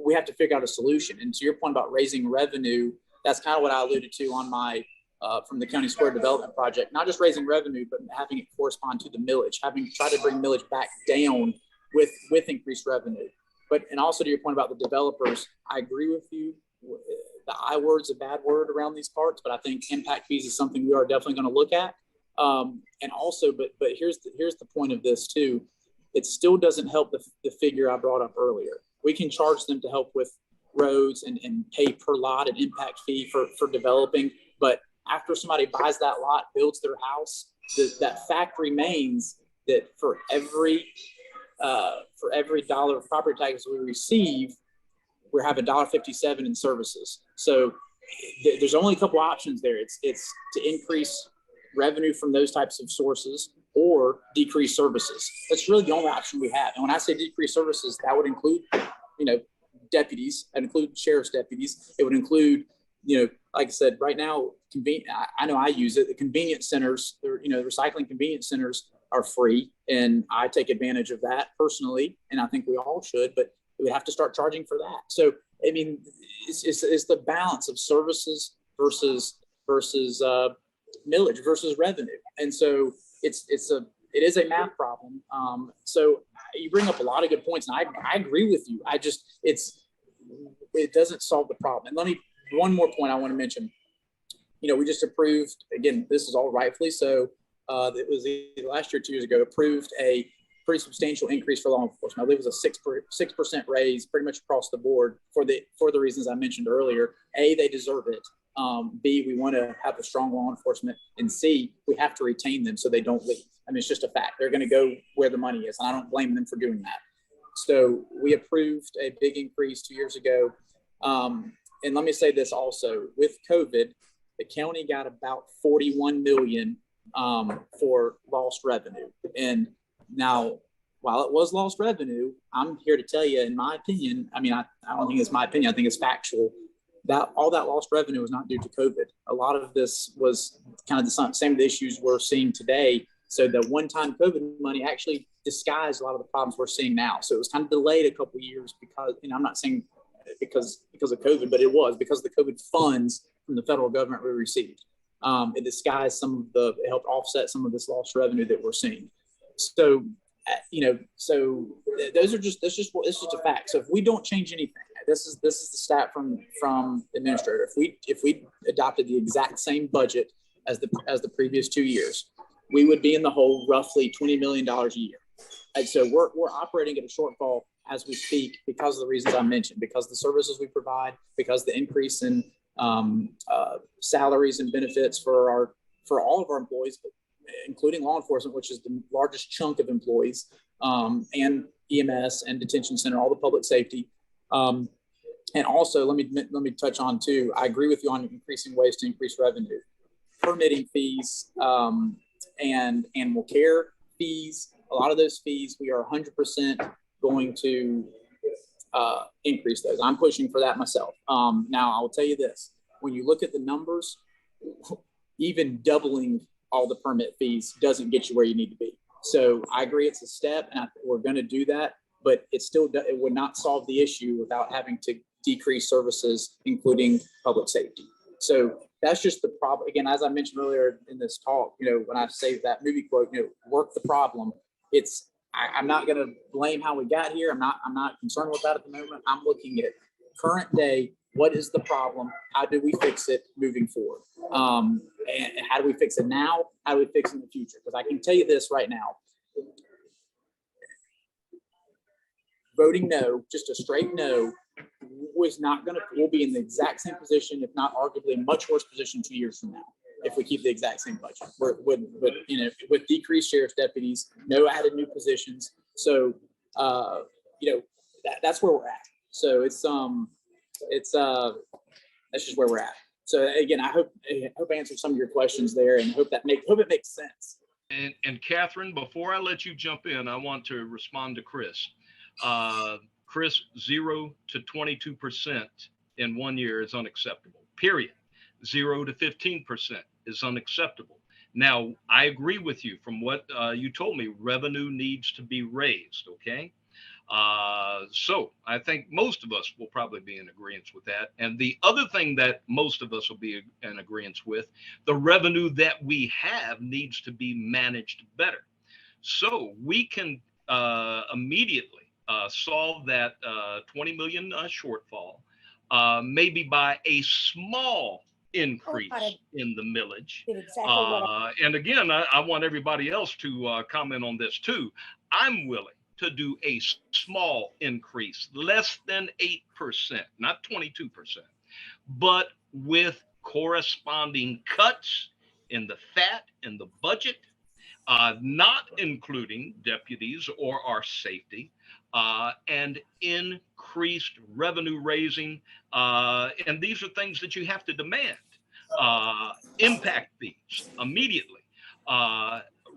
we have to figure out a solution. And to your point about raising revenue, that's kind of what I alluded to on my, from the County Square Development Project, not just raising revenue, but having it correspond to the millage, try to bring millage back down with increased revenue. And also to your point about the developers, I agree with you. The I word's a bad word around these parts, but I think impact fees is something we are definitely going to look at. And also, but here's the point of this too. It still doesn't help the figure I brought up earlier. We can charge them to help with roads and pay per lot an impact fee for developing. But after somebody buys that lot, builds their house, that fact remains that for every dollar of property taxes we receive, we have $1.57 in services. So there's only a couple options there. It's to increase revenue from those types of sources or decrease services. That's really the only option we have. And when I say decrease services, that would include, deputies, and include sheriff's deputies. It would include, like I said, right now, I know I use it. The convenience centers, the recycling convenience centers are free, and I take advantage of that personally, and I think we all should. But we have to start charging for that. So I mean, it's the balance of services versus millage versus revenue, and so it is a math problem. So you bring up a lot of good points, and I agree with you. It doesn't solve the problem. And one more point I want to mention. We just approved, again, this is all rightfully so. It was last year, 2 years ago, approved a pretty substantial increase for law enforcement. I believe it was a 6% raise pretty much across the board for the reasons I mentioned earlier. A, they deserve it. B, we want to have a strong law enforcement. And C, we have to retain them so they don't leave. I mean, it's just a fact. They're going to go where the money is, and I don't blame them for doing that. So we approved a big increase 2 years ago. And let me say this also, with COVID, the county got about $41 million for lost revenue. And now, while it was lost revenue, I'm here to tell you, in my opinion, I don't think it's my opinion, I think it's factual, that all that lost revenue was not due to COVID. A lot of this was kind of the same issues we're seeing today. So the one-time COVID money actually disguised a lot of the problems we're seeing now. So it was kind of delayed a couple of years because, I'm not saying because of COVID, but it was because of the COVID funds from the federal government we received. It disguised it helped offset some of this lost revenue that we're seeing. So, so that's just a fact. So if we don't change anything, this is the stat from the administrator. If we adopted the exact same budget as the previous 2 years, we would be in the hole roughly $20 million a year. And so we're operating at a shortfall as we speak because of the reasons I mentioned, because the services we provide, because the increase in salaries and benefits for all of our employees, but including law enforcement, which is the largest chunk of employees, and EMS and detention center, all the public safety. And also, let me touch on too. I agree with you on increasing ways to increase revenue, permitting fees, and animal care fees. A lot of those fees, we are 100% going to increase those. I'm pushing for that myself. Now, I will tell you this: when you look at the numbers, even doubling all the permit fees doesn't get you where you need to be. So I agree it's a step, and we're going to do that, but it would not solve the issue without having to decrease services, including public safety. So that's just the problem. Again, as I mentioned earlier in this talk, when I say that movie quote, work the problem. I'm not going to blame how we got here. I'm not concerned with that at the moment. I'm looking at current day. What is the problem? How do we fix it moving forward? And how do we fix it now? How do we fix it in the future? Because I can tell you this right now. Voting no, just a straight no, we'll be in the exact same position, if not arguably a much worse position 2 years from now, if we keep the exact same budget. With decreased sheriff's deputies, no added new positions. So, that's where we're at. So that's just where we're at. So again, I hope I answered some of your questions there, and hope it makes sense. And Catherine, before I let you jump in, I want to respond to Chris. Chris, 0 to 22% in 1 year is unacceptable, period. 0 to 15% is unacceptable. Now, I agree with you from what you told me. Revenue needs to be raised, okay? So I think most of us will probably be in agreement with that. And the other thing that most of us will be in agreement with, the revenue that we have needs to be managed better. So we can immediately solve that 20 million shortfall, maybe by a small increase in the millage. And again, I want everybody else to comment on this too. I'm willing to do a small increase, less than 8%, not 22%, but with corresponding cuts in the fat in the budget, not including deputies or our safety, and increased revenue raising. And these are things that you have to demand. Impact fees immediately.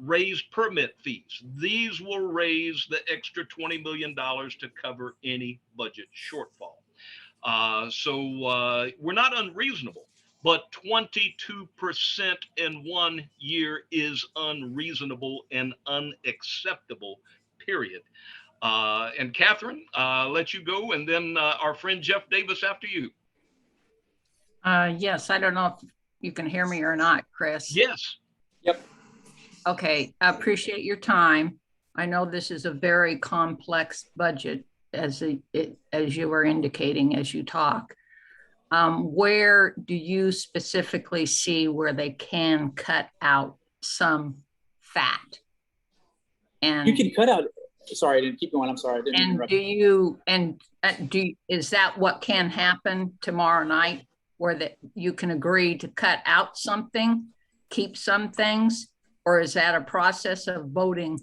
Raise permit fees. These will raise the extra $20 million to cover any budget shortfall. So we're not unreasonable, but 22% in 1 year is unreasonable and unacceptable, period. And Catherine, let you go, and then our friend Jeff Davis after you. Yes, I don't know if you can hear me or not, Chris. Yes. Yep. Okay, I appreciate your time. I know this is a very complex budget, as you were indicating as you talk. Where do you specifically see where they can cut out some fat? And you can cut out. Sorry, I didn't keep going. I'm sorry. I didn't interrupt. Is that what can happen tomorrow night, where you can agree to cut out something, keep some things? Or is that a process of voting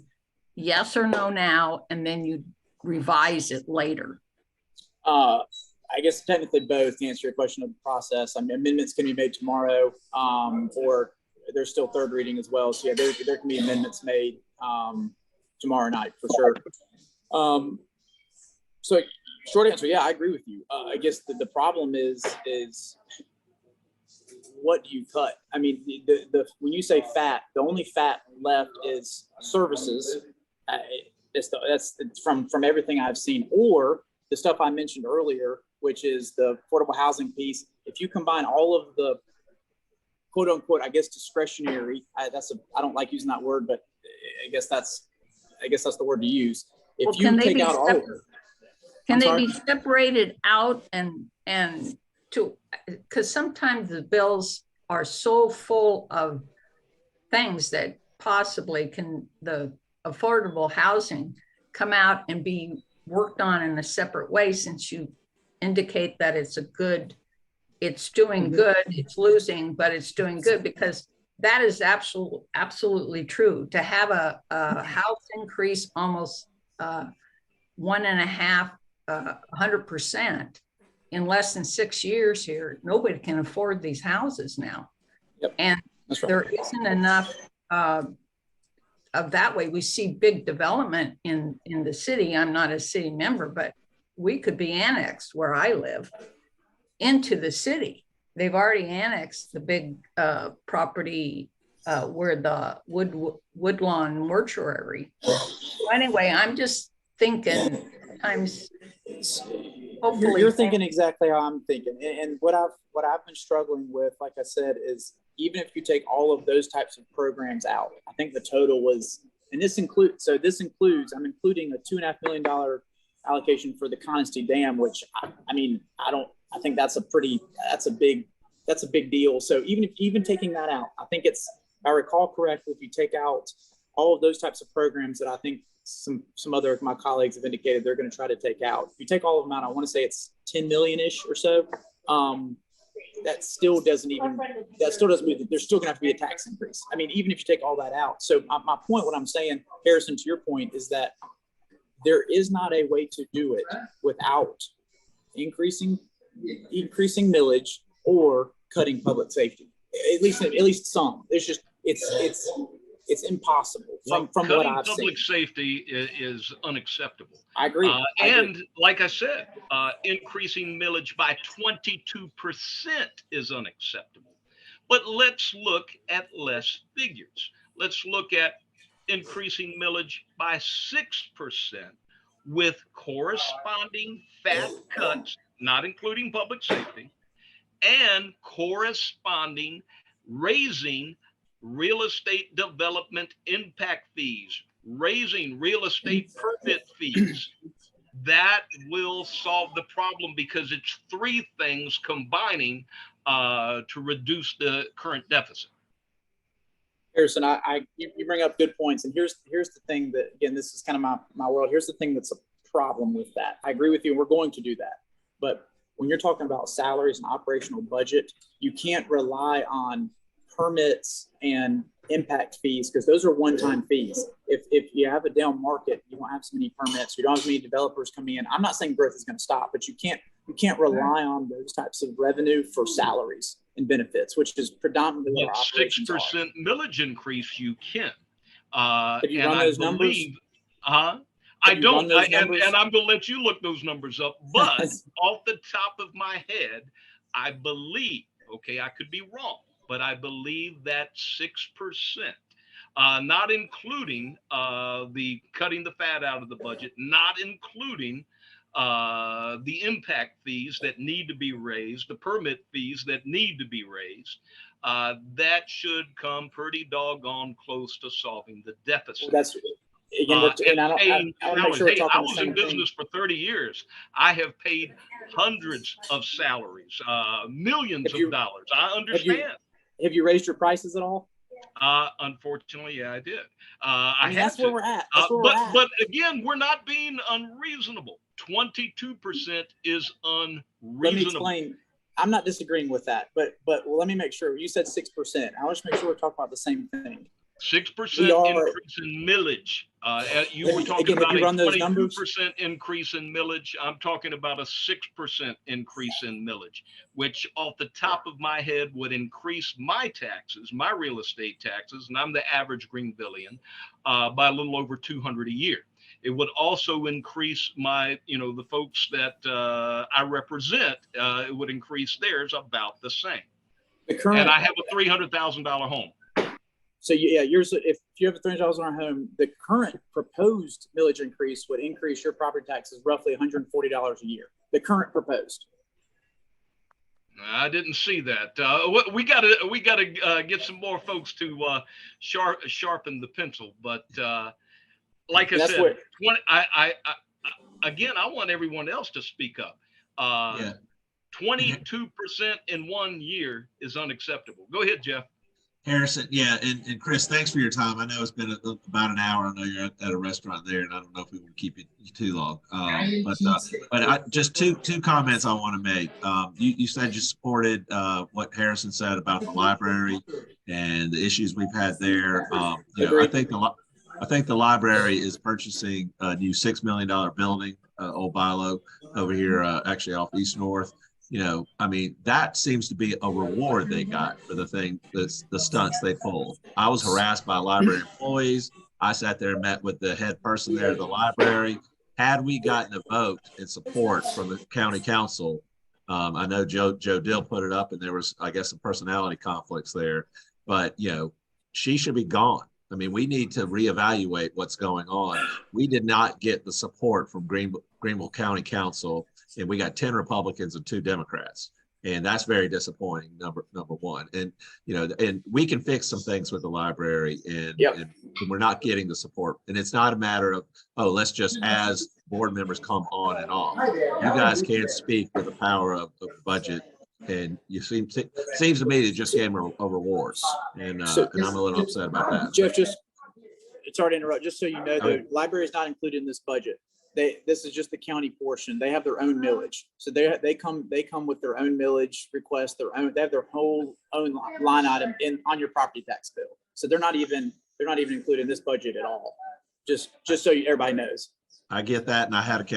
yes or no now, and then you revise it later? I guess technically both, to answer your question of the process. I mean, amendments can be made tomorrow, or there's still third reading as well. So yeah, there can be amendments made tomorrow night for sure. So short answer, yeah, I agree with you. I guess the problem is what do you cut? I mean, when you say fat, the only fat left is services. That's from everything I've seen, or the stuff I mentioned earlier, which is the affordable housing piece. If you combine all of the quote unquote, I guess discretionary. I don't like using that word, but I guess that's the word to use. If you take out all of it, can they be separated out and because sometimes the bills are so full of things that possibly the affordable housing come out and be worked on in a separate way, since you indicate that it's doing good, it's losing, but it's doing good, because that is absolutely true. To have a house increase almost 1.5% in less than 6 years here, nobody can afford these houses now. Yep. And That's right. there isn't enough of that way. We see big development in the city. I'm not a city member, but we could be annexed where I live into the city. They've already annexed the big property where the Woodlawn Mortuary. Anyway, I'm just thinking sometimes. Hopefully, you're thinking exactly how I'm thinking, and what I've been struggling with, like I said, is even if you take all of those types of programs out, I think the total was, and this includes I'm including a $2.5 million allocation for the Conisty Dam, which I think that's a big deal. So even taking that out, I think if I recall correctly, if you take out all of those types of programs that I think some other of my colleagues have indicated they're going to try to take out, if you take all of them out, I want to say it's 10 million-ish or so. That still doesn't mean that there's still going to have to be a tax increase. I mean, even if you take all that out. So my point, what I'm saying, Harrison, to your point, is that there is not a way to do it without increasing millage or cutting public safety. At least some. It's impossible from what I've seen. Public safety is unacceptable. I agree. And like I said, increasing millage by 22% is unacceptable. But let's look at less figures. Let's look at increasing millage by 6% with corresponding fat cuts, not including public safety, and corresponding raising real estate development impact fees, raising real estate permit fees. That will solve the problem because it's three things combining to reduce the current deficit. Harrison, you bring up good points, and here's the thing that, again, this is kind of my world. Here's the thing that's a problem with that. I agree with you, and we're going to do that. But when you're talking about salaries and operational budget, you can't rely on permits and impact fees because those are one-time fees. If you have a down market, you don't have so many permits, you don't have so many developers coming in. I'm not saying growth is going to stop, but you can't rely on those types of revenue for salaries and benefits, which is predominantly what our operations 6% millage increase you can. Have you run those numbers? I don't, and I'm going to let you look those numbers up, but off the top of my head, I believe, okay, I could be wrong, but I believe that 6%, not including the cutting the fat out of the budget, not including the impact fees that need to be raised, the permit fees that need to be raised, that should come pretty doggone close to solving the deficit. Well, that's again, I was in business for 30 years. I have paid hundreds of salaries, millions of dollars. I understand. Have you raised your prices at all? Unfortunately, yeah, I did. That's where we're at. But again, we're not being unreasonable. 22% is unreasonable. Let me explain. I'm not disagreeing with that, but let me make sure. You said 6%. I want to make sure we're talking about the same thing. 6% increase in millage. You were talking about a 22% increase in millage. I'm talking about a 6% increase in millage, which off the top of my head would increase my taxes, my real estate taxes, and I'm the average Greenvillian, by a little over $200 a year. It would also increase my, the folks that I represent, it would increase theirs about the same. And I have a $300,000 home. So yours, if you have a $300,000 home, the current proposed millage increase would increase your property taxes roughly $140 a year. The current proposed. I didn't see that. We gotta get some more folks to sharpen the pencil. But like I said, I want everyone else to speak up. 22% in 1 year is unacceptable. Go ahead, Jeff. Harrison, and Chris, thanks for your time. I know it's been about an hour. I know you're at a restaurant there, and I don't know if we can keep you too long. But just two comments I want to make. You said you supported what Harrison said about the library. and the issues we've had there. You know, I think the library is purchasing a new $6 million building, old Bilo over here, actually off East North. You know, I mean, that seems to be a reward they got for the stunts they pulled. I was harassed by library employees. I sat there and met with the head person there at the library. Had we gotten a vote in support from the county council, I know Joe Dill put it up, and there was, I guess, some personality conflicts there. But you know, she should be gone. I mean, we need to reevaluate what's going on. We did not get the support from Greenville County Council, and we got 10 Republicans and 2 Democrats. And that's very disappointing, number one. And, you know, and we can fix some things with the library, and we're not getting the support. And it's not a matter of, oh, let's just, as board members come on and off. You guys can't speak with the power of the budget. And seems to me to just gave them a reward, and I'm a little upset about that. Jeff, sorry to interrupt. Just so you know, the library is not included in this budget. This is just the county portion. They have their own millage, so they come with their own millage request. They have their whole own line item on your property tax bill. So they're not even included in this budget at all. Just so everybody knows. I get that, and I had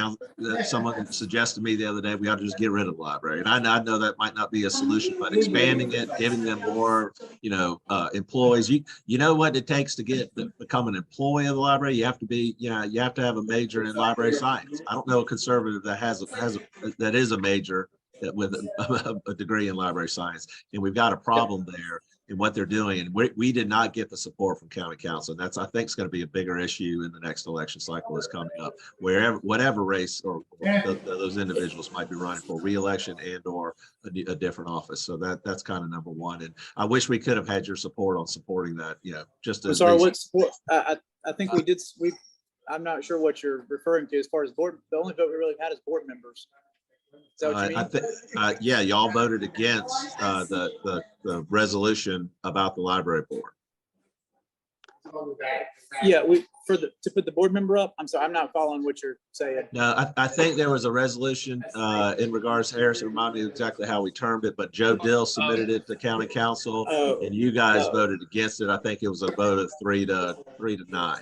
someone suggested to me the other day we ought to just get rid of the library, and I know that might not be a solution, but expanding it, giving them more, you know, employees. You know what it takes to become an employee of the library. You have to be, you have to have a major in library science. I don't know a conservative that is a major with a degree in library science, and we've got a problem there in what they're doing, and we did not get the support from county council. And that's, I think, is going to be a bigger issue in the next election cycle that's coming up, whatever race or those individuals might be running for re-election and or a different office. So that's kind of number one. And I wish we could have had your support on supporting that. You know, just as what support? I think we did. I'm not sure what you're referring to as far as board. The only vote we really had is board members. Is that what you mean? Yeah, y'all voted against the resolution about the library board. Yeah, to put the board member up. I'm sorry, I'm not following what you're saying. No, I think there was a resolution in regards to Harrison. Remind me exactly how we termed it, but Joe Dill submitted it to county council, and you guys voted against it. I think it was a vote of 3 to 9.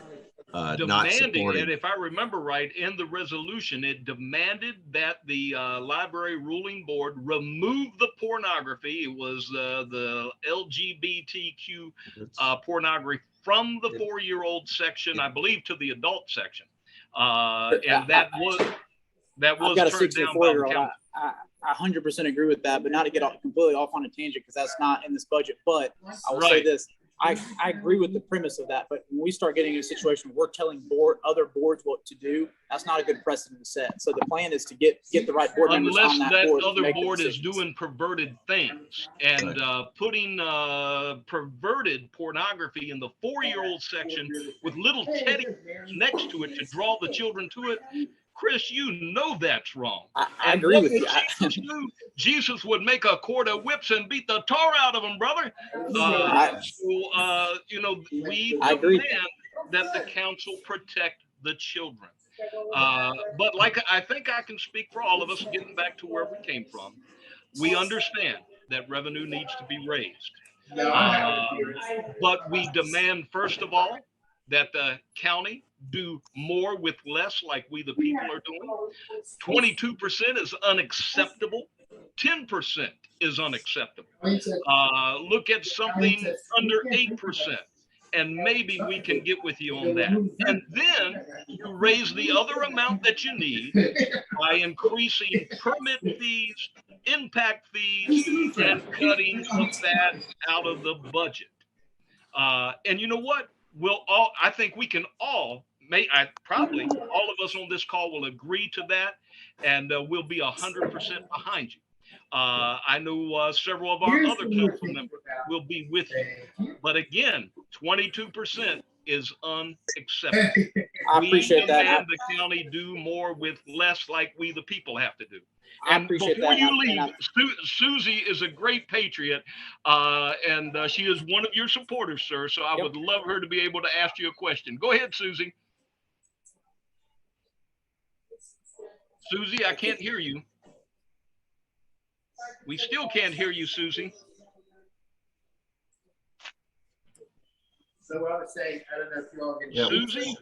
Demanding it, if I remember right, in the resolution, it demanded that the library ruling board remove the pornography. It was the LGBTQ pornography from the 4-year-old section, I believe, to the adult section, and that was turned down by the council. I 100% agree with that, but not to get completely off on a tangent because that's not in this budget. But I will say this. I agree with the premise of that, but when we start getting in a situation where we're telling other boards what to do, that's not a good precedent to set. So the plan is to get the right board members on that board. Unless that other board is doing perverted things and putting perverted pornography in the 4-year-old section with little teddy next to it to draw the children to it. Chris, you know that's wrong. I agree with you. Jesus would make a cord of whips and beat the tar out of them, brother. We demand that the council protect the children. But I think I can speak for all of us, getting back to where we came from. We understand that revenue needs to be raised. But we demand, first of all, that the county do more with less, like we the people are doing. 22% is unacceptable. 10% is unacceptable. Look at something under 8%, and maybe we can get with you on that. And then you raise the other amount that you need by increasing permit fees, impact fees, and cutting that out of the budget. And you know what? I think we can probably all of us on this call will agree to that, and we'll be 100% behind you. I know several of our other council members will be with you, but again, 22% is unacceptable. I appreciate that. We demand the county do more with less, like we the people have to do. And before you leave, Susie is a great patriot, and she is one of your supporters, sir. So I would love her to be able to ask you a question. Go ahead, Susie. Susie, I can't hear you. We still can't hear you, Susie. So I would say, I don't know if you all Yeah. Susie?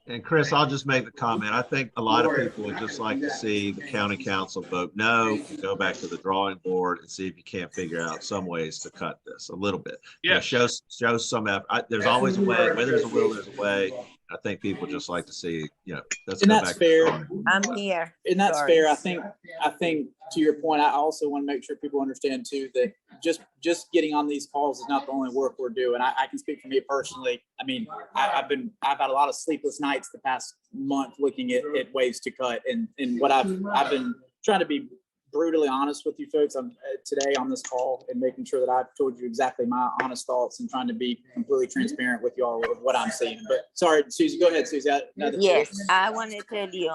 And Chris, I'll just make the comment. I think a lot of people would just like to see the county council vote no, and go back to the drawing board and see if you can't figure out some ways to cut this a little bit. You know, Yes. show some effort. There's always a way. Where there's a will, there's a way. I think people just like to see, you know, let's And go that's back to the fair. drawing board. I'm here. And that's Sorry. fair. I think to your point, I also want to make sure people understand too, that just getting on these calls is not the only work we're doing. I can speak for me personally. I mean, I've had a lot of sleepless nights the past month looking at ways to cut, and what I've been trying to be brutally honest with you folks today on this call, and making sure that I've told you exactly my honest thoughts and trying to be completely transparent with you all of what I'm seeing. But sorry, Susie, go ahead, Susie. Yes, I want to tell you,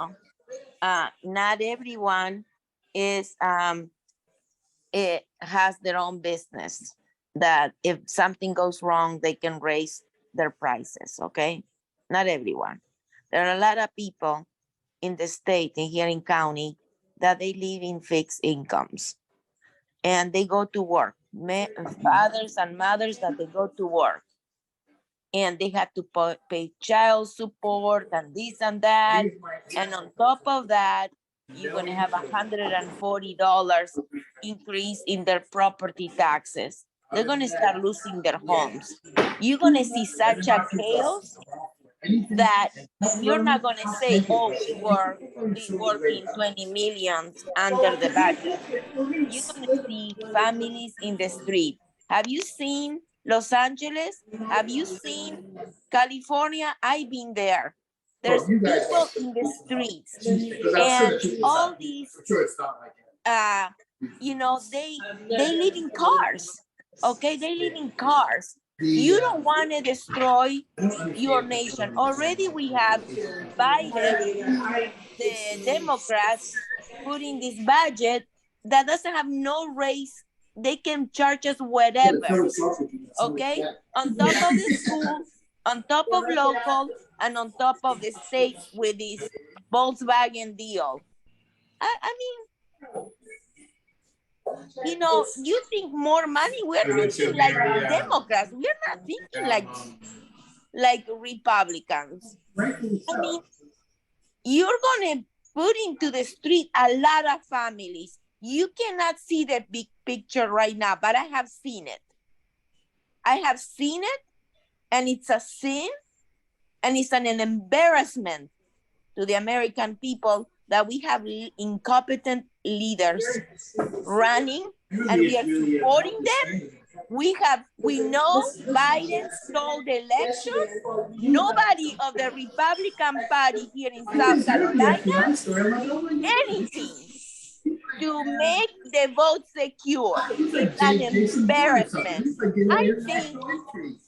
not everyone is it has their own business, that if something goes wrong, they can raise their prices. Okay, not everyone. There are a lot of people in the state and here in county that they live in fixed incomes, and they go to work. Fathers and mothers that they go to work, and they have to pay child support and this and that. And on top of that, you're going to have $140 increase in their property taxes. They're going to start losing their homes. You're going to see such a chaos that you're not going to say, oh, we were working 20 million under the budget. You're going to see families in the street. Have you seen Los Angeles? Have you seen California? I've been there. There's people in the streets, and all these, you know, they live in cars. Okay, they live in cars. You don't want to destroy your nation. Already we have Biden, the Democrats, putting this budget that doesn't have no race. They can charge us whatever. Okay, on top of the school, on top of local, and on top of the state with this Volkswagen deal. I mean, you know, you think more money, we're thinking like Democrats. We're not thinking like Republicans. I mean, you're going to put into the street a lot of families. You cannot see the big picture right now, but I have seen it. I have seen it, and it's a sin, and it's an embarrassment to the American people that we have incompetent leaders running, and we are supporting them. We know Biden stole the election. Nobody of the Republican Party here in South Carolina did anything to make the vote secure. It's an embarrassment. I think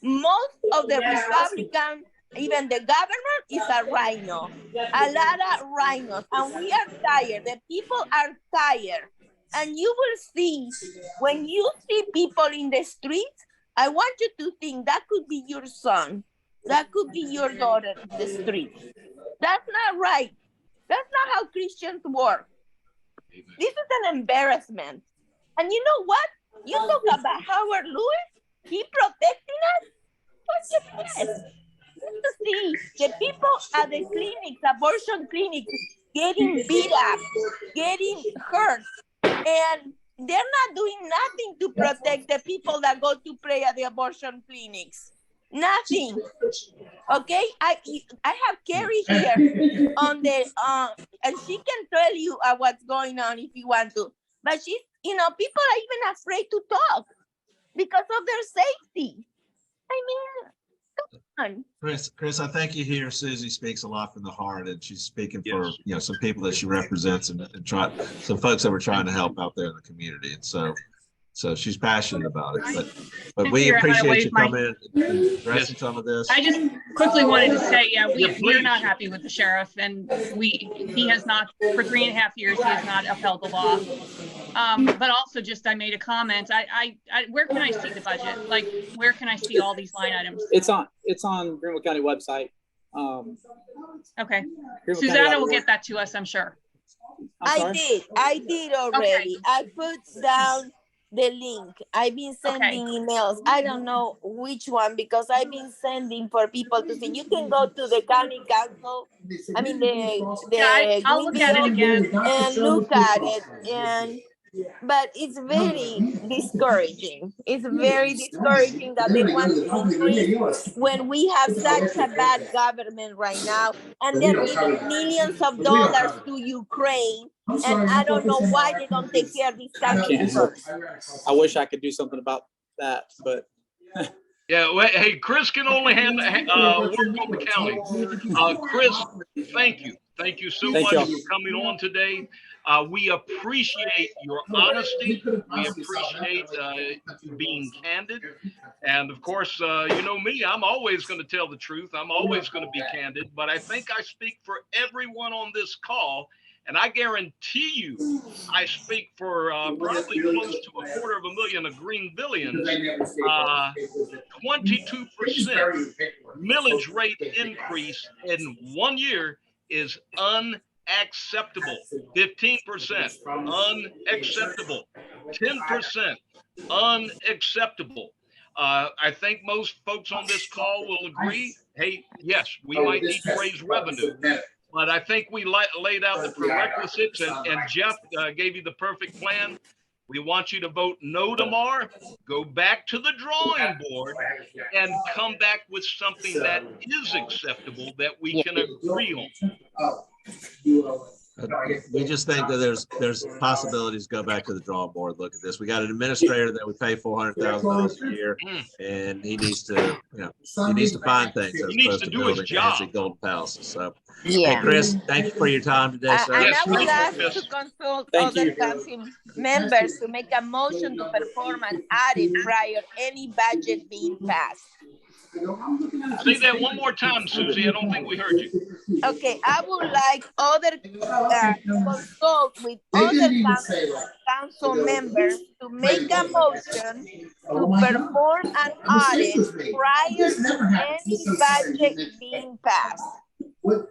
most of the Republican, even the governor, is a rhino. A lot of rhinos, and we are tired. The people are tired. And you will see, when you see people in the streets, I want you to think that could be your son. That could be your daughter in the street. That's not right. That's not how Christians work. This is an embarrassment. And you know what? You talk about Howard Lewis, he protecting us? What's the best? To see the people at the clinics, abortion clinics, getting beat up, getting hurt, and they're not doing nothing to protect the people that go to pray at the abortion clinics. Nothing. Okay, I have Carrie here on the and she can tell you what's going on if you want to. But she's, you know, people are even afraid to talk because of their safety. I mean, come on. Chris, I think you hear Susie speaks a lot from the heart, and she's speaking for some people that she represents, and some folks that we're trying to help out there in the community. And so she's passionate about it. But we appreciate you coming in and addressing some of this. I just quickly wanted to say, we're not happy with the sheriff, and he has not, for 3.5 years, he has not upheld the law. But also, just I made a comment. Where can I see the budget? Like, where can I see all these line items? It's on Greenville County website. Okay, Susanna will get that to us, I'm sure. I did already. Okay. I put down the link. I've been sending emails. I don't know which one because I've been sending for people to see. You can go to the county council. I mean I'll look at it again and look at it. But it's very discouraging. It's very discouraging that they want to increase when we have such a bad government right now, and they're giving millions of dollars to Ukraine. And I don't know why they don't take care of this country first. I wish I could do something about that, but. Yeah, well, hey, Chris can only work on the county. Chris, thank you. Thank you so much for coming on today. We appreciate your honesty. We appreciate being candid. And of course, you know me, I'm always going to tell the truth. I'm always going to be candid. But I think I speak for everyone on this call. And I guarantee you, I speak for probably close to 250,000 of Greenvillians. 22% millage rate increase in 1 year is unacceptable. 15% unacceptable. 10% unacceptable. I think most folks on this call will agree. Hey, yes, we might need to raise revenue. But I think we laid out the prerequisites, and Jeff gave you the perfect plan. We want you to vote no tomorrow, go back to the drawing board, and come back with something that is acceptable that we can agree on. We just think that there's possibilities to go back to the drawing board. Look at this. We got an administrator that we pay $400,000 a year, and he needs to, he needs to find things as opposed to building fancy golden palaces. So, hey, Chris, thank you for your time today, sir. And I would ask to consult other council members to make a motion to perform an audit prior any budget being passed. Say that one more time, Susie. I don't think we heard you. Okay, I would like other consult with other council members to make a motion to perform an audit prior to any budget being passed. Did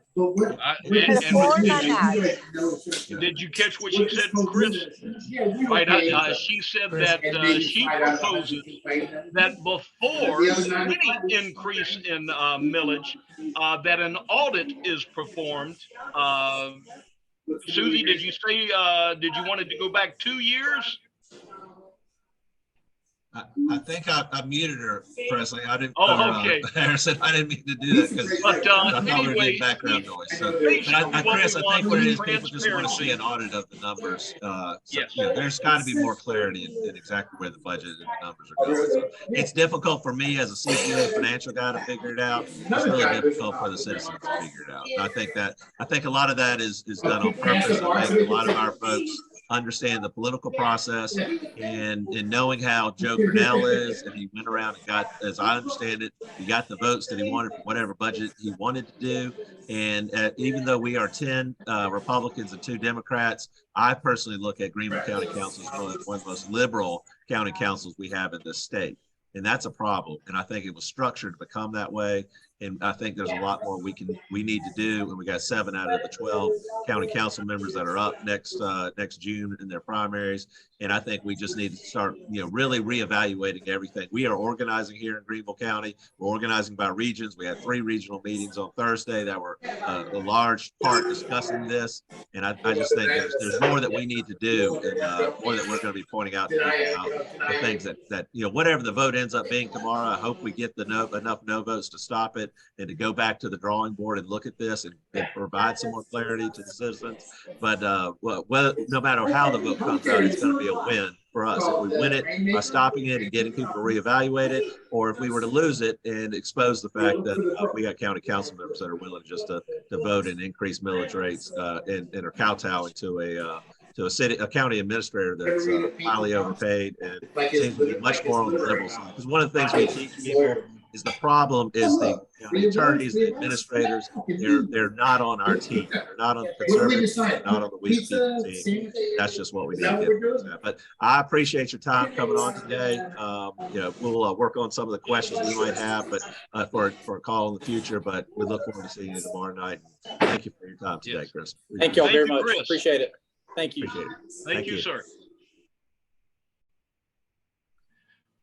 you catch what she said, Chris? Right. She said that she proposes that before any increase in millage, that an audit is performed. Susie, did you say did you want it to go back 2 years? I think I muted her, Presley. I didn't. Okay. Harrison, I didn't mean to do that because I thought we were getting background noise. So, Chris, I think what it is, people just want to see an audit of the numbers. There's got to be more clarity in exactly where the budget and the numbers are going. So it's difficult for me as a CPA financial guy to figure it out. It's really difficult for the citizens to figure it out. And I think a lot of that is done on purpose. I think a lot of our folks understand the political process and knowing how Joe Cornell is, and he went around and got, as I understand it, he got the votes that he wanted for whatever budget he wanted to do. And even though we are 10 Republicans and 2 Democrats, I personally look at Greenville County Council as one of the most liberal county councils we have in this state. And that's a problem. And I think it was structured to become that way. And I think there's a lot more we need to do. And we got 7 out of the 12 county council members that are up next June in their primaries. And I think we just need to start, really reevaluating everything. We are organizing here in Greenville County. We're organizing by regions. We had 3 regional meetings on Thursday that were a large part discussing this. And I just think there's more that we need to do, and more that we're going to be pointing out to people about the things that whatever the vote ends up being tomorrow. I hope we get enough no votes to stop it and to go back to the drawing board and look at this and provide some more clarity to the citizens. But no matter how the vote comes out, it's going to be a win for us. If we win it by stopping it and getting people to reevaluate it, or if we were to lose it and expose the fact that we got county council members that are willing just to vote and increase millage rates and are kowtowing to a county administrator that's highly overpaid and seems to be much more on the liberal side. Because one of the things we teach people is the problem is the attorneys, the administrators, they're not on our team. They're not on the conservative team, they're not on the weak people team. That's just what we need to get. But I appreciate your time coming on today. We'll work on some of the questions we might have, but for a call in the future. But we look forward to seeing you tomorrow night. Thank you for your time today, Chris. Thank you all very much. Appreciate it. Thank you. Thank you, sir.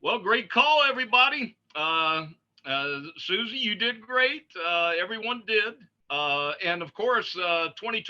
Well, great call, everybody. Susie, you did great. Everyone did. And of course, 22